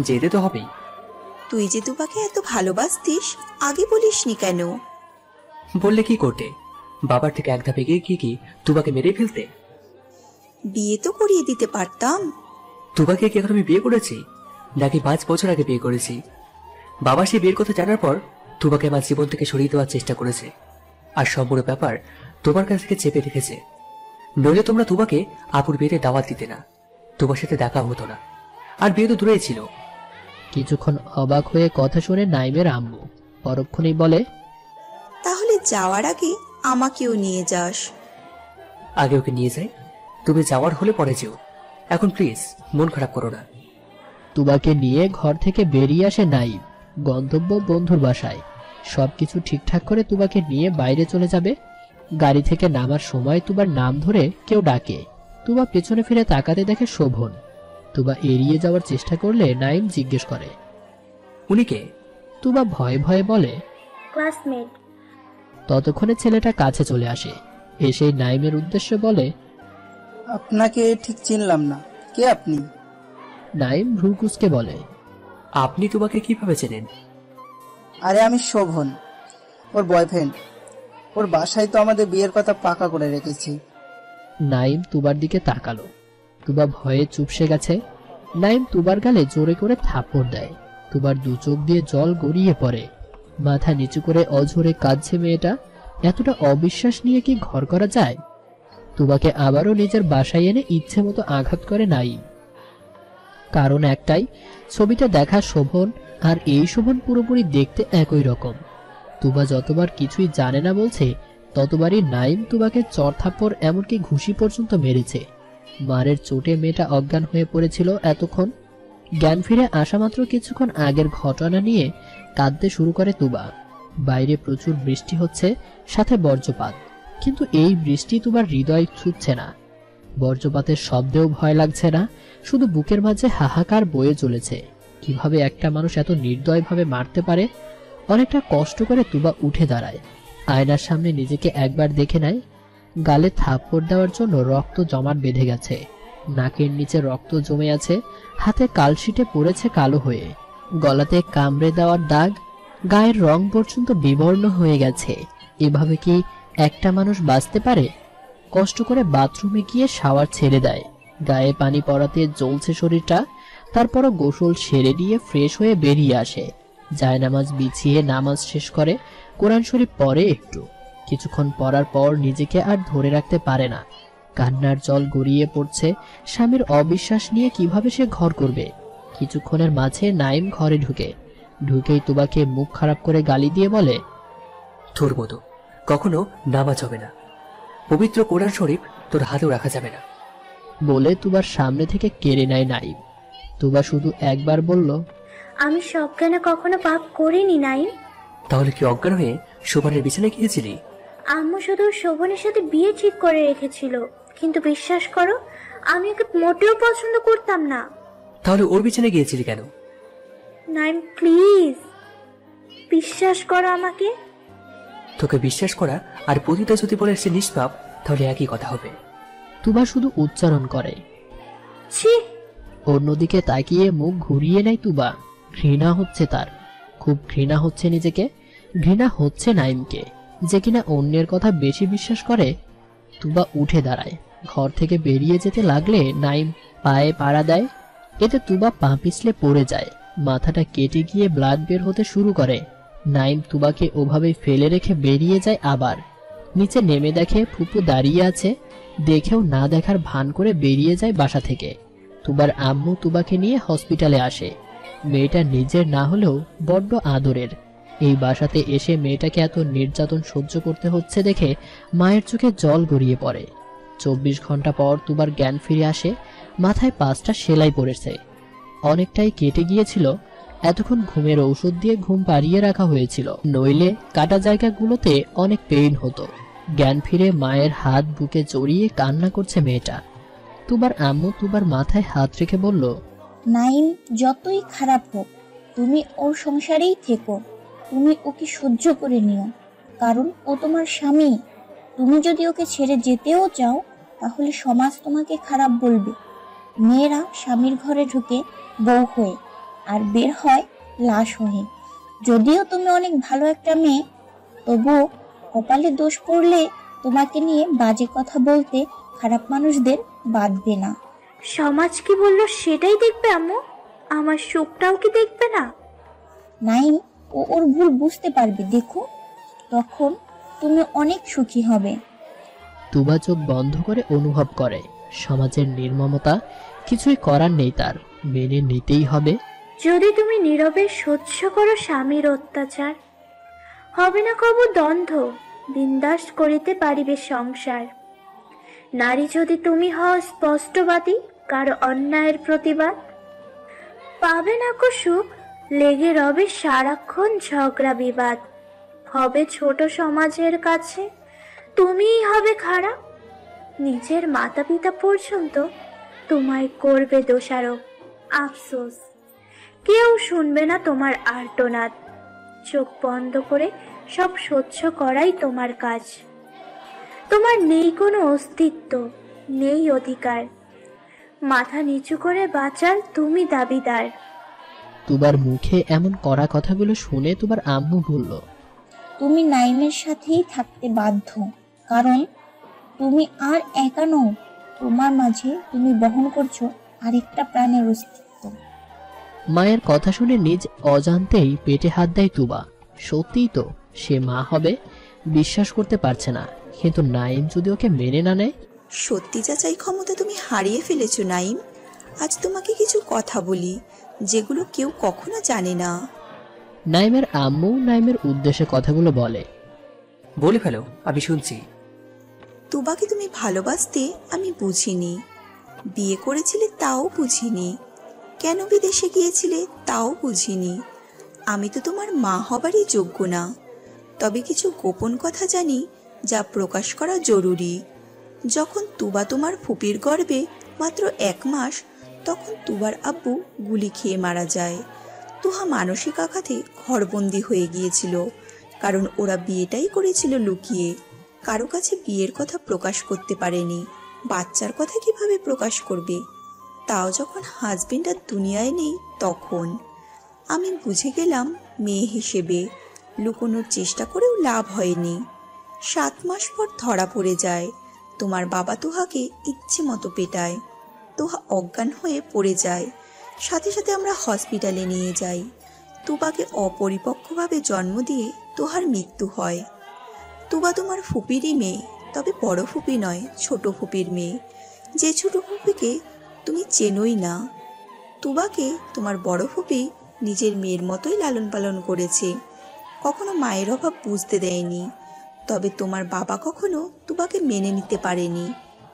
যেতে তো হবেই। তুই যে তুবাকে এত ভালোবাসতিস, আগে বলিসনি কেন? বললে কি করতে? বাবার থেকে এক ধাপ এগিয়ে গিয়ে কি তুবাকে মেরে ফেলতে? বিয়ে তো করিয়ে দিতে পারতাম। তুবাকে কি এখন আমি বিয়ে করেছি, নাকি 5 বছর আগে বিয়ে করেছি? বাবা সে বিয়ের কথা জানার পর তুবাকে আমার জীবন থেকে সরিয়ে দেওয়ার চেষ্টা করেছে, আর সম্পূর্ণ ব্যাপার তোমার কাছ থেকে চেপে রেখেছে। নইলে তোমরা তুবাকে আপুর বিয়েতে দাওয়াত দিতে না, তোমার সাথে দেখা হতো না, আর বিয়ে তো দূরেই ছিল। কিছুক্ষণ অবাক হয়ে কথা শুনে নাইমের আম্মু পরক্ষণেই বলে, তাহলে যাওয়ার আগে আমাকেও নিয়ে যাস। আগে ওকে নিয়ে যাই, তুমি যাওয়ার হলে পরে যেও। এখন প্লিজ মন খারাপ করো না। তুবাকে নিয়ে ঘর থেকে বেরিয়ে আসে নাইম গন্তব্য বন্ধুর বাসায়। সবকিছু ঠিকঠাক করে তুবাকে নিয়ে বাইরে চলে যাবে। গাড়ি থেকে নামার সময় তুবার নাম ধরে কেউ ডাকে। তুবা পেছনে ফিরে তাকাতে দেখে শোভন। তুবা এড়িয়ে যাওয়ার চেষ্টা করলে নাইম জিজ্ঞেস করে, উনি কে? তুবা ভয়ে ভয়ে বলে, ক্লাসমেট। ততক্ষণে ছেলেটা কাছে চলে আসে। এসে নাইমের উদ্দেশ্যে বলে, আপনাকে ঠিক চিনলাম না, কে আপনি? নাইম ভ্রুকুচকে বলে, আপনি তুবাকে কিভাবে চেনেন? আরে আমি শোভন, ওর বয়ফ্রেন্ড। ওর বাসায় তো আমাদের বিয়ের কথা পাকা করে রেখেছি। নাইম তুবার দিকে তাকালো। তুবা ভয়ে চুপসে গেছে। নাইম তুবার গালে জোরে করে থাপ্পড় দেয়। তুবার দু চোখ দিয়ে জল গড়িয়ে পড়ে। মাথা নিচু করে অঝরে কাঁদছে মেয়েটা। এতটা অবিশ্বাস নিয়ে কি ঘর করা যায়? তুবাকে আবারও নিজের বাসায় এনে ইচ্ছে মতো আঘাত করে নাইম। কারণ একটাই, ছবিটা দেখা শোভন আর এই শোভন পুরোপুরি দেখতে একই রকম। তুবা যতবার কিছুই জানে না বলছে, ততবারই নাইম তুবাকে চড় থাপ্পড় এমনকি ঘুষি পর্যন্ত মেরেছে। মারের চোটে মেয়েটা অজ্ঞান হয়ে পড়েছিল এতক্ষণ। জ্ঞান ফিরে আসা মাত্র কিছুক্ষণ আগের ঘটনা নিয়ে কাঁদতে শুরু করে তুবা। বাইরে প্রচুর বৃষ্টি হচ্ছে, সাথে বজ্রপাত। কিন্তু এই বৃষ্টি তুবার হৃদয় ছুঁচ্ছে না। বজ্রপাতের শব্দেও ভয় লাগছে না, শুধু বুকের মাঝে হাহাকার বয়ে চলেছে। কিভাবে একটা মানুষ এত নির্দয়ভাবে মারতে পারে? অনেকটা কষ্ট করে তুবা উঠে দাঁড়ায়। আয়নার সামনে নিজেকে একবার দেখে নেয়। গালে থাপ্পড় দেওয়ার জন্য রক্ত জমাট বেঁধে গেছে। নাকের নিচে রক্ত জমে আছে, হাতে কালশিটে পড়েছে কালো হয়ে। গলাতে কামড়ে দেওয়ার দাগ, গায়ের রং পর্যন্ত বিবর্ণ হয়ে গেছে। এভাবে কি একটা মানুষ বাঁচতে পারে? কষ্ট করে বাথরুমে গিয়ে শাওয়ার ছেড়ে দেয়। গায়ে পানি পড়াতে জ্বলছে শরীরটা। তারপরও গোসল সেরে দিয়ে ফ্রেশ হয়ে বেরিয়ে আসে। জায়নামাজ বিছিয়ে নামাজ শেষ করে, কোরআন শরীফ পড়ে একটু। কিছুক্ষণ পড়ার পর নিজেকে আর ধরে রাখতে পারে না। কান্নার জল গড়িয়ে পড়ছে। স্বামীর অবিশ্বাস নিয়ে কিভাবে সে ঘর করবে? কিছুক্ষণের মাঝে নাইম ঘরে ঢুকেই তুবাকে মুখ খারাপ করে গালি দিয়ে বলে, তোর মতো কখনো নামাজ হবে না, পবিত্র কোরআন শরীফ তোর হাতেও রাখা যাবে না। বলে তুবার সামনে থেকে কেড়ে নেয় নাইম। তুবা শুধু একবার বলল, আমি সজ্ঞানে কখনো পাপ করিনি নাইম। তাহলে কি অজ্ঞান হয়ে শোভনের বিছানায় গিয়েছিলি? আম্মু শুধু শোভনের সাথে বিয়ে ঠিক করে রেখেছিল, কিন্তু বিশ্বাস করো আমি ওকে মোটেও পছন্দ করতাম না। তাহলে ওর বিছানায় গিয়েছিলি কেন? নাইম প্লিজ বিশ্বাস করো আমাকে। তোকে বিশ্বাস করা আর পতিতা যদি বলে সে নিষ্পাপ, তাহলে একই কথা হবে। তুবা শুধু উচ্চারণ করে। ছি। অন্যদিকে তাকিয়ে মুখ ঘুরিয়ে নেয় তুবা। ঘৃণা হচ্ছে তার, খুব ঘৃণা হচ্ছে নিজেকে, ঘৃণা হচ্ছে নাইমকে, যে কিনা অন্যের কথা বেশি বিশ্বাস করে। তুবা উঠে দাঁড়ায়। ঘর থেকে বেরিয়ে যেতে লাগলে নাইম পায়ে পাড়া দেয়। এতে তুবা পা পিছলে পড়ে যায়। মাথাটা কেটে গিয়ে ব্লাড বের হতে শুরু করে। নাইম তুবাকে ওভাবে ফেলে রেখে বেরিয়ে যায়। আবার নিচে নেমে দেখে ফুপু দাঁড়িয়ে আছে। দেখেও না দেখার ভান করে বেরিয়ে যায় বাসা থেকে। তুবার আম্মু তুবাকে নিয়ে হসপিটালে আসে। মেয়েটা নিজের না হলেও বড্ড আদরের। এই বাসাতে এসে মেয়েটাকে এত নির্যাতন সহ্য করতে হচ্ছে দেখে মায়ের চোখে জল গড়িয়ে পড়ে। 24 ঘন্টা পর তুবার জ্ঞান ফিরে আসে। মাথায় 5টা সেলাই পড়েছে, অনেকটাই কেটে গিয়েছিল। এতক্ষণ ঘুমের ঔষধ দিয়ে ঘুম পাড়িয়ে রাখা হয়েছিল, নইলে কাটা জায়গাগুলোতে অনেক পেইন হতো। জ্ঞান ফিরে মায়ের হাত বুকে জড়িয়ে কান্না করছে মেয়েটা। তুবার আম্মু তুবার মাথায় হাত রেখে বলল, নাইম যতই খারাপ হোক তুমি ওর সংসারেই থেকো, তুমি ওকে সহ্য করে নিও, কারণ ও তোমার স্বামী। তুমি যদি ওকে ছেড়ে যেতেও চাও তাহলে সমাজ তোমাকে খারাপ বলবে। মেয়েরা স্বামীর ঘরে ঢুকে বউ হয়ে আর বের হয় লাশ হয়ে। যদিও তুমি অনেক ভালো একটা মেয়ে, তবুও কপালে দোষ পড়লে তোমাকে নিয়ে বাজে কথা বলতে খারাপ মানুষদের বাঁধবে না। সমাজ কি বললো সেটাই দেখবে আম্মু, আমার সুখটাও কি দেখবে না? নাইম, ও ওর ভুল বুঝতে পারবে, দেখো তখন তুমি অনেক সুখী হবে। তুবা চোখ বন্ধ করে অনুভব করে সমাজের নির্মমতা, কিছুই করার নেই, তার মেনে নিতেই হবে। যদি তুমি নীরবে সহ্য করো স্বামীর অত্যাচার, হবে না কবু দ্বন্দ্ব, বিন্দাস করিতে পারিবে সংসার। নারী যদি তুমি হও স্পষ্টবাদী, কারো অন্যায়ের প্রতিবাদ, পাবে না কো সুখ, লেগে রবে সারাক্ষণ ঝগড়া বিবাদ। হবে ছোট সমাজের কাছে তুমিই হবে খারাপ, নিজের মাতা পিতা পর্যন্ত তোমায় করবে দোষারোপ। আফসোস, কেউ শুনবে না তোমার আর্তনাদ, চোখ বন্ধ করে সব সহ্য করাই তোমার কাজ। তোমার নেই কোনো অস্তিত্ব, নেই অধিকার, মাথা নিচু করে বাঁচার তুমি দাবিদার। তুবার মুখে এমন কড়া কথাগুলো শুনে তুবার আম্মু বলল, তুমি নাইমের সাথেই থাকতে বাধ্য, কারণ তুমি আর একা নও, তোমার মাঝে তুমি বহন করছো আরেকটা প্রাণের অস্তিত্ব। মায়ের কথা শুনে নিজ অজান্তেই পেটে হাত দেয় তুবা। সত্যিই তো সে মা হবে, বিশ্বাস করতে পারছে না। কিন্তু নাইম যদি ওকে মেনে না নেয়? সত্যি যাচাই ক্ষমতা তুমি হারিয়ে ফেলেছো নাইম। আজ তোমাকে কিছু কথা বলি যেগুলো কেউ কখনো জানে না। নাইমের আম্মু নাইমের উদ্দেশ্যে কথাগুলো বলে ফেলো, আমি শুনছি। তুবাকে তুমি ভালোবাসতে আমি বুঝিনি, বিয়ে করেছিলে তাও বুঝিনি, কেন বিদেশে গিয়েছিলে তাও বুঝিনি। আমি তো তোমার মা হবারই যোগ্য না। তবে কিছু গোপন কথা জানি যা প্রকাশ করা জরুরি। যখন তুবা তোমার ফুপির গর্ভে মাত্র 1 মাস, তখন তুবার আব্বু গুলি খেয়ে মারা যায়। তুহা মানসিক আঘাতে ঘরবন্দি হয়ে গিয়েছিল, কারণ ওরা বিয়েটাই করেছিল লুকিয়ে। কারো কাছে বিয়ের কথা প্রকাশ করতে পারেনি, বাচ্চার কথা কিভাবে প্রকাশ করবে, তাও যখন হাজবেন্ড আর দুনিয়ায় নেই তখন। আমি বুঝে গেলাম মেয়ে হিসেবে লুকোনোর চেষ্টা করেও লাভ হয়নি। 7 মাস পর ধরা পড়ে যায়। তোমার বাবা তুহাকে ইচ্ছে মতো পেটায়, তুহা অজ্ঞান হয়ে পড়ে যায়। সাথে সাথে আমরা হসপিটালে নিয়ে যাই। তুবাকে অপরিপক্কভাবে জন্ম দিয়ে তুহার মৃত্যু হয়। তুবা তোমার ফুপিরই মেয়ে, তবে বড় ফুপি নয়, ছোট ফুপির মেয়ে, যে ছোট ফুপিকে তুমি চেনোই না। তুবাকে তোমার বড় ফুপি নিজের মেয়ের মতোই লালন পালন করেছে, কখনো মায়ের অভাব বুঝতে দেয়নি। তবে তোমার বাবা কখনো তুবাকে মেনে নিতে পারেনি।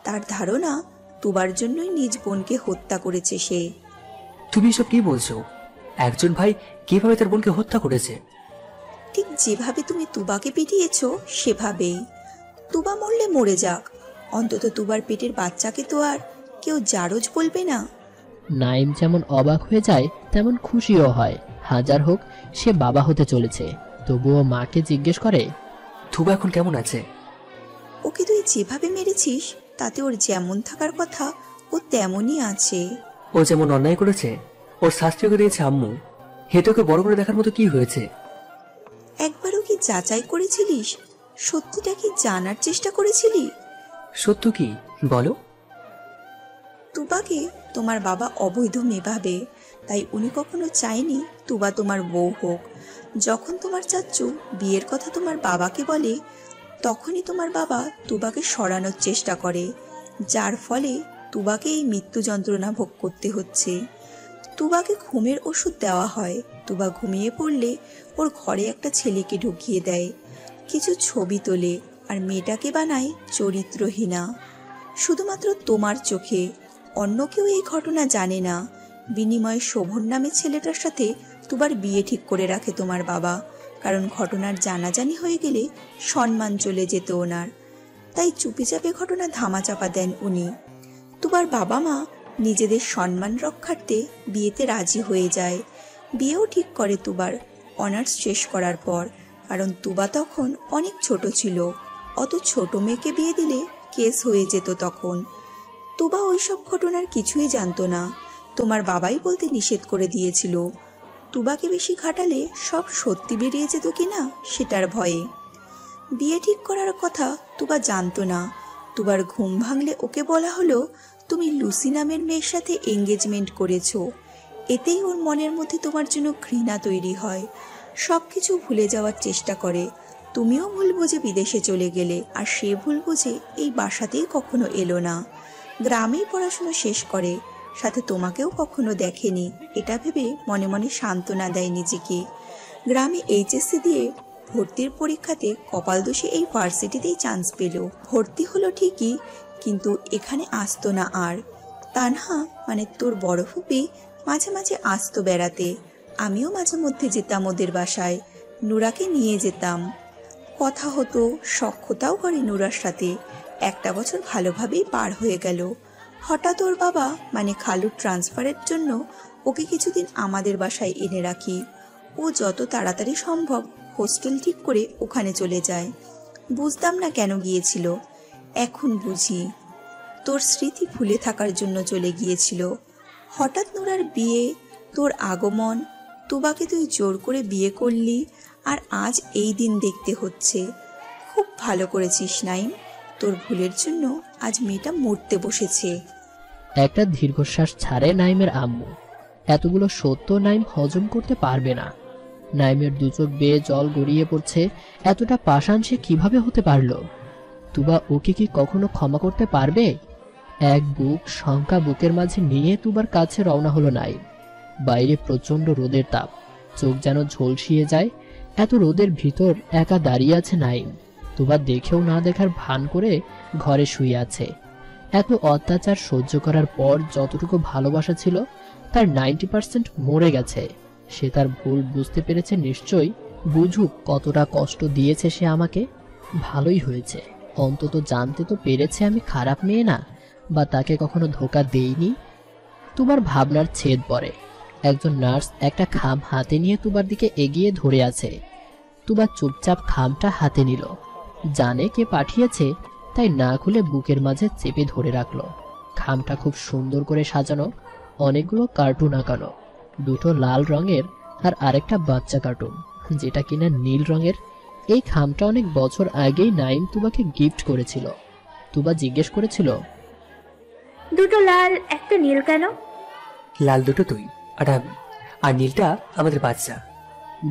তার ধারণা তুবার জন্যই নিজ বোনকে হত্যা করেছে সে। তুমি এসব কি বলছো? একজন ভাই কিভাবে তার বোনকে হত্যা করেছে? ঠিক যেভাবে তুমি তুবাকে পিটিয়েছ সেভাবেই। তুবা মরলে মরে যাক, অন্তত তুবার পেটের বাচ্চাকে তো আর কেউ জারজ বলবে না। নাইম যেমন অবাক হয়ে যায় তেমন খুশিও হয়। হাজার হোক সে বাবা হতে চলেছে, তবুও মাকে জিজ্ঞেস করে, তুবা এখন কেমন আছে? ওকে তুই যেভাবে মেরেছিস তাতে ওর যেমন থাকার কথা ও তেমনই আছে। ও যেমন অন্যায় করেছে ওর শাস্তিও দিয়েছে আম্মু। হেতোকে বড় করে দেখার মতো কি হয়েছে? একবারও কি যাচাই করেছিলিস? সত্যিটা কি জানার চেষ্টা করেছিলি? সত্য কি বলো? তুবাকে তোমার বাবা অবৈধ মেয়ে ভাবে, তাই উনি কখনো চায়নি তুবা তোমার বউ হোক। যখন তোমার চাচ্চু বিয়ের কথা তোমার বাবাকে বলে, তখনই তোমার বাবা তুবাকে সরানোর চেষ্টা করে, যার ফলে তুবাকে এই মৃত্যু যন্ত্রণা ভোগ করতে হচ্ছে। তুবাকে ঘুমের ওষুধ দেওয়া হয়। তুবা ঘুমিয়ে পড়লে ওর ঘরে একটা ছেলেকে ঢুকিয়ে দেয়, কিছু ছবি তোলে আর মেয়েটাকে বানায় চরিত্রহীনা, শুধুমাত্র তোমার চোখে। অন্য কেউ এই ঘটনা জানে না। বিনিময়ে শোভন নামে ছেলেটার সাথে তুবার বিয়ে ঠিক করে রাখে তোমার বাবা, কারণ ঘটনার জানাজানি হয়ে গেলে সম্মান চলে যেত ওনার। তাই চুপিচাপে ঘটনা ধামাচাপা দেন উনি। তুবার বাবা মা নিজেদের সম্মান রক্ষার্থে বিয়েতে রাজি হয়ে যায়। বিয়েও ঠিক করে তুবার অনার্স শেষ করার পর, কারণ তুবা তখন অনেক ছোট ছিল। অত ছোট মেয়েকে বিয়ে দিলে কেস হয়ে যেত তখন। তুবা ওইসব ঘটনার কিছুই জানতো না। তোমার বাবাই বলতে নিষেধ করে দিয়েছিল। তুবাকে বেশি খাটালে সব সত্যি বেরিয়ে যেত কিনা সেটার ভয়ে। বিয়ে ঠিক করার কথা তুবা জানতো না। তুবার ঘুম ভাঙলে ওকে বলা হলো, তুমি লুসি নামের মেয়ের সাথে এঙ্গেজমেন্ট করেছো। এতেই ওর মনের মধ্যে তোমার জন্য ঘৃণা তৈরি হয়, সব কিছু ভুলে যাওয়ার চেষ্টা করে। তুমিও ভুল বুঝে বিদেশে চলে গেলে, আর সে ভুল বুঝে এই বাসাতেই কখনো এলো না, গ্রামেই পড়াশোনা শেষ করে, সাথে তোমাকেও কখনো দেখেনি। এটা ভেবে মনে মনে সান্ত্বনা দেয় নিজেকে। গ্রামে এইচএসসি দিয়ে ভর্তির পরীক্ষাতে কপাল দোষে এই ভার্সিটিতেই চান্স পেল। ভর্তি হলো ঠিকই, কিন্তু এখানে আসতো না আর। তানহা মানে তোর বড় ফুপি মাঝে মাঝে আসতো বেড়াতে। আমিও মাঝে মধ্যে যেতাম ওদের বাসায়, নুরাকে নিয়ে যেতাম, কথা হতো, সখ্যতাও করে নুরার সাথে। একটা বছর ভালোভাবেই পার হয়ে গেল। হঠাৎ ওর বাবা মানে খালুর ট্রান্সফারের জন্য ওকে কিছুদিন আমাদের বাসায় এনে রাখি। ও যত তাড়াতাড়ি সম্ভব হোস্টেল ঠিক করে ওখানে চলে যায়। বুঝতাম না কেন গিয়েছিল, এখন বুঝি। তোর স্মৃতি ভুলে থাকার জন্য চলে গিয়েছিল। হঠাৎ নুরার বিয়ে, তোর আগমন, তুবাকে তুই জোর করে বিয়ে করলি, আর আজ এই দিন দেখতে হচ্ছে। খুব ভালো করেছিস নাইম, তোর ভুলের জন্য আজ মেয়েটা মরতে বসেছে। একটা দীর্ঘশ্বাস ছাড়ে নাইমের আম্মু। এতগুলো সত্য নাইম হজম করতে পারবে না। নাইমের দু চোখ বেয়ে জল গড়িয়ে পড়ছে। এতটা পাষাণ সে কিভাবে হতে পারল? তুবা ওকে কি কখনো ক্ষমা করতে পারবে? এক বুক শঙ্কা বুকের মাঝে নিয়ে তুবার কাছে রওনা হলো নাইম। বাইরে প্রচন্ড রোদের তাপ, চোখ যেন ঝলসিয়ে যায়। এত রোদের ভিতর একা দাঁড়িয়ে আছে নাইম। তুবা দেখেও না দেখার ভান করে ঘরে শুয়ে আছে। এত অত্যাচার সহ্য করার পর যতটুকু ভালোবাসা ছিল তার 90% মরে গেছে। সে তার ভুল বুঝতে পেরেছে নিশ্চয়ই। বুঝুক কতটা কষ্ট দিয়েছে সে আমাকে। ভালোই হয়েছে, অন্তত জানতে তো পেরেছে আমি খারাপ মেয়ে না, বা তাকে কখনো ধোকা দেইনি। তুবার ভাবনার ছেদ পড়ে। একজন নার্স একটা খাম হাতে নিয়ে তুবার দিকে এগিয়ে ধরে আছে। তুবা চুপচাপ খামটা হাতে নিল। জানে কে পাঠিয়েছে, তাই না খুলে বুকের মাঝে চেপে ধরে রাখলো। খামটা খুব সুন্দর করে সাজানো, অনেকগুলো কার্টুন আঁকানো, দুটো লাল রঙের আর আরেকটা বাচ্চা কার্টুন যেটা কিনা নীল রঙের। এই খামটা অনেক বছর আগেই নাইম তুবাকে গিফট করেছিল। তুবা জিজ্ঞেস করেছিল, দুটো লাল একটা নীল কেন? লাল দুটো তুই আর আমি, আর নীলটা আমাদের বাচ্চা।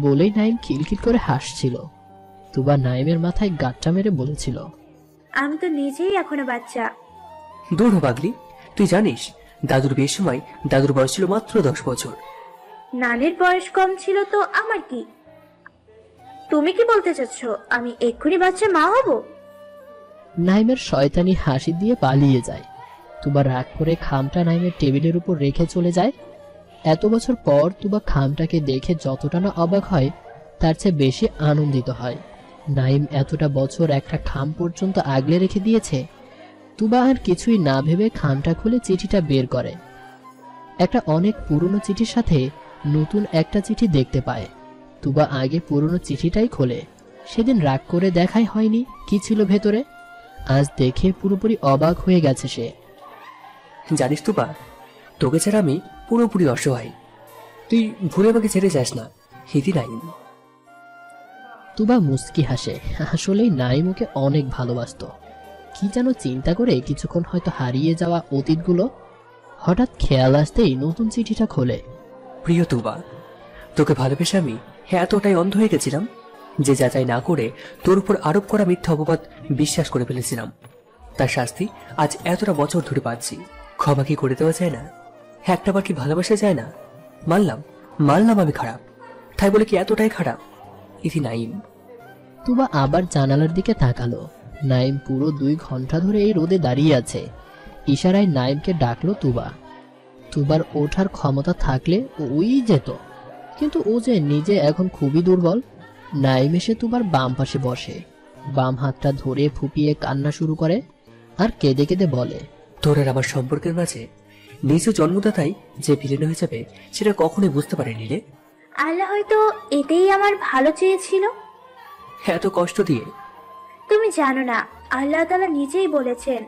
বলেই নাইম খিলখিল করে হাসছিল। তুবা নাইমের মাথায় গাঁটটা মেরে বলেছিল, আমি তো নিজেই এখনো বাচ্চা। দূর হ পাগলি, তুই জানিস দাদুর বিয়ের সময় দাদুর বয়স ছিল মাত্র 10 বছর। নানির বয়স কম ছিল তো আমার কি? তুমি কি বলতে চাচ্ছ আমি এক্ষুনি বাচ্চা মা হব? নাইমের শয়তানি হাসি দিয়ে পালিয়ে যায়। তুবা রাগ করে খামটা নাইমের টেবিলের উপর রেখে চলে যায়। এত বছর পর তুবা খামটাকে দেখে যতটা না অবাক হয় তার চেয়ে বেশি আনন্দিত হয়। নাইম এতটা বছর একটা খাম পর্যন্ত আগলে রেখে দিয়েছে। তুবা আর কিছুই না ভেবে খামটা খুলে চিঠিটা বের করে। একটা অনেক পুরনো চিঠির সাথে নতুন একটা চিঠি দেখতে পায়। তুবা আগে পুরনো চিঠিটাই খোলে। সেদিন রাগ করে দেখাই হয়নি কি ছিল ভেতরে। আজ দেখে পুরোপুরি অবাক হয়ে গেছে সে। জানিস তুবা, তোকে ছাড়া আমি পুরোপুরি অসহায়। তুই ভুলে আমাকে ছেড়ে যাস না, হিতি নাইম। তুবা মুস্কি হাসে। আসলেই নাইম ওকে অনেক ভালোবাসত। কি যেন চিন্তা করে কিছুক্ষণ হয়তো হারিয়ে যাওয়া অতীতগুলো হঠাৎ খেয়াল আসতেই নতুন চিঠিটা খোলে। প্রিয় তুবা, তোকে ভালোবেসে আমি এতটাই অন্ধ হয়ে গেছিলাম যে যাচাই না করে তোর উপর আরোপ করা মিথ্যা অপবাদ বিশ্বাস করে ফেলেছিলাম। তার শাস্তি আজ এতটা বছর ধরে পাচ্ছি। ক্ষমা কি করে দেওয়া যায় না? একটাবার কি ভালোবাসা যায় না? মানলাম মানলাম আমি খারাপ, তাই বলে কি এতটাই খারাপ? ইতি নাইম। তুবা আবার জানালার দিকে তাকালো। নাইম পুরো 2 ঘন্টা ধরে এই রোদে দাঁড়িয়ে আছে। ইশারায় নাইমকে ডাকলো তুবা। তুবার ওঠার ক্ষমতা থাকলে ওই যেত, কিন্তু ও যে নিজে এখন খুবই দুর্বল। নাইম এসে তুবার বাম পাশে বসে, বাম হাতটা ধরে ফুপিয়ে কান্না শুরু করে আর কেঁদে কেঁদে বলে, তোর আর আমার সম্পর্কের মাঝে নিজ জন্মদাতাই যে ভিলেন হয়ে যাবে সেটা কখনোই বুঝতে পারিনি রে। আল্লাহ হয়তো এটাই আমার ভালো চেয়েছিল। এত কষ্ট দিয়ে তুমি জানো না, আল্লাহ তাআলা নিজেই বলেছেন,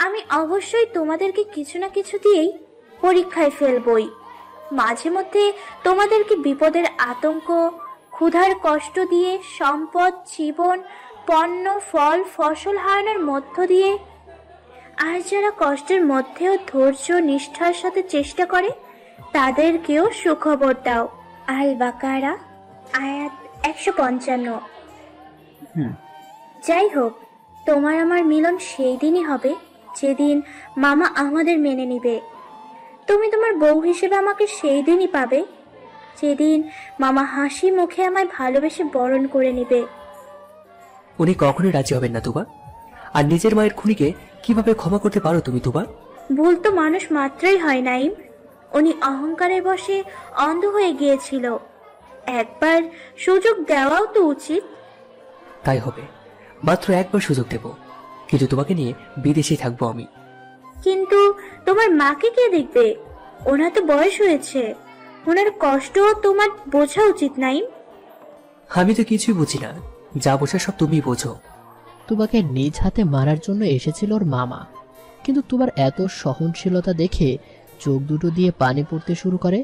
আমি অবশ্যই তোমাদেরকে কিছু না কিছু দিয়েই পরীক্ষায় ফেলবই। মাঝে মধ্যে তোমাদেরকে বিপদের আতঙ্ক, ক্ষুধার কষ্ট দিয়ে, সম্পদ, জীবন, পণ্য, ফল, ফসল হারানোর মধ্য দিয়ে। আর যারা কষ্টের মধ্যেও ধৈর্য নিষ্ঠার সাথে চেষ্টা করে তাদেরকেও সুখবর দাও। আল বাকারা আয়াত 155। যাই হোক, তোমার আমার মিলন সেই দিনই হবে যেদিন মামা আমাদের মেনে নিবে। তুমি তোমার বউ হিসেবে আমাকে সেই দিনই পাবে যেদিন মামা হাসি মুখে আমায় ভালোবেসে বরণ করে নিবে। উনি কখনোই রাজি হবেন না তুবা। আর নিজের মায়ের খুনিকে কিভাবে ক্ষমা করতে পারো তুমি তুবা? ভুল তো মানুষ মাত্রই হয় নাইম। উনি অহংকারের বশে অন্ধ হয়ে গিয়েছিল। একবার সুযোগ দেওয়াও তো উচিত। তাই হবে, মাত্র একবার সুযোগ দেব, কিন্তু তোমাকে নিয়ে বিদেশেই থাকবো আমি। কিন্তু তোমার মাকে কে দেখবে? ওনার তো বয়স হয়েছে, ওনার কষ্ট তোমার বোঝা উচিত নাইম। আমি তো কিছুই বুঝি না, যা বোঝা সব তুমি বোঝো। তুবাকে নিজ হাতে মারার জন্য এসেছিল ওর মামা, কিন্তু তুবার এত সহনশীলতা দেখে চোখ দুটো দিয়ে পানি পড়তে শুরু করে।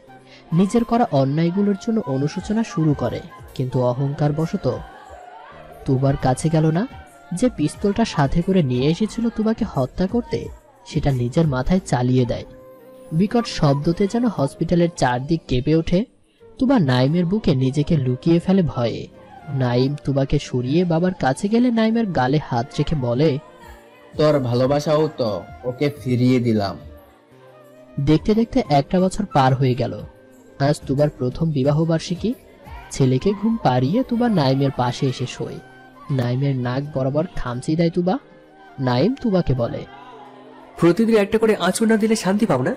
নিজের করা অন্যায়গুলোর জন্য অনুশোচনা শুরু করে, কিন্তু অহংকার বশত তুবার কাছে গেল না। যে পিস্তলটা সাথে করে নিয়ে এসেছিল তুবাকে হত্যা করতে, সেটা নিজের মাথায় চালিয়ে দেয়। বিকট শব্দতে যেন হসপিটালের চারদিক কেঁপে ওঠে। তুবা নাইমের বুকে নিজেকে লুকিয়ে ফেলে ভয়ে। নাইম তুবাকে সরিয়ে বাবার কাছে গেলে নাইমের গালে হাত রেখে বলে, তোর ভালোবাসাও তো ওকে ফিরিয়ে দিলাম। দেখতে দেখতে 1 বছর পার হয়ে গেল। আজ তুবার প্রথম বিবাহ বার্ষিকী। ছেলেকে ঘুম পাড়িয়ে তুবা নাইমের পাশে এসে শোয়। নাইমের নাক বরাবর খামচি দেয় তুবা। নাইম তুবাকে বলে, প্রতিদিন একটা করে আঁচড় না দিলে শান্তি পাও না?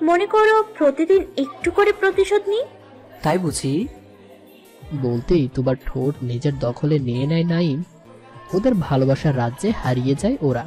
মনে করো প্রতিদিন একটু করে প্রতিশোধ নিই। তাই বুঝি? বলতেই তুবার ঠোঁট নিজের দখলে নিয়ে নেয় নাইম। ওদের ভালোবাসার রাজ্যে হারিয়ে যায় ওরা।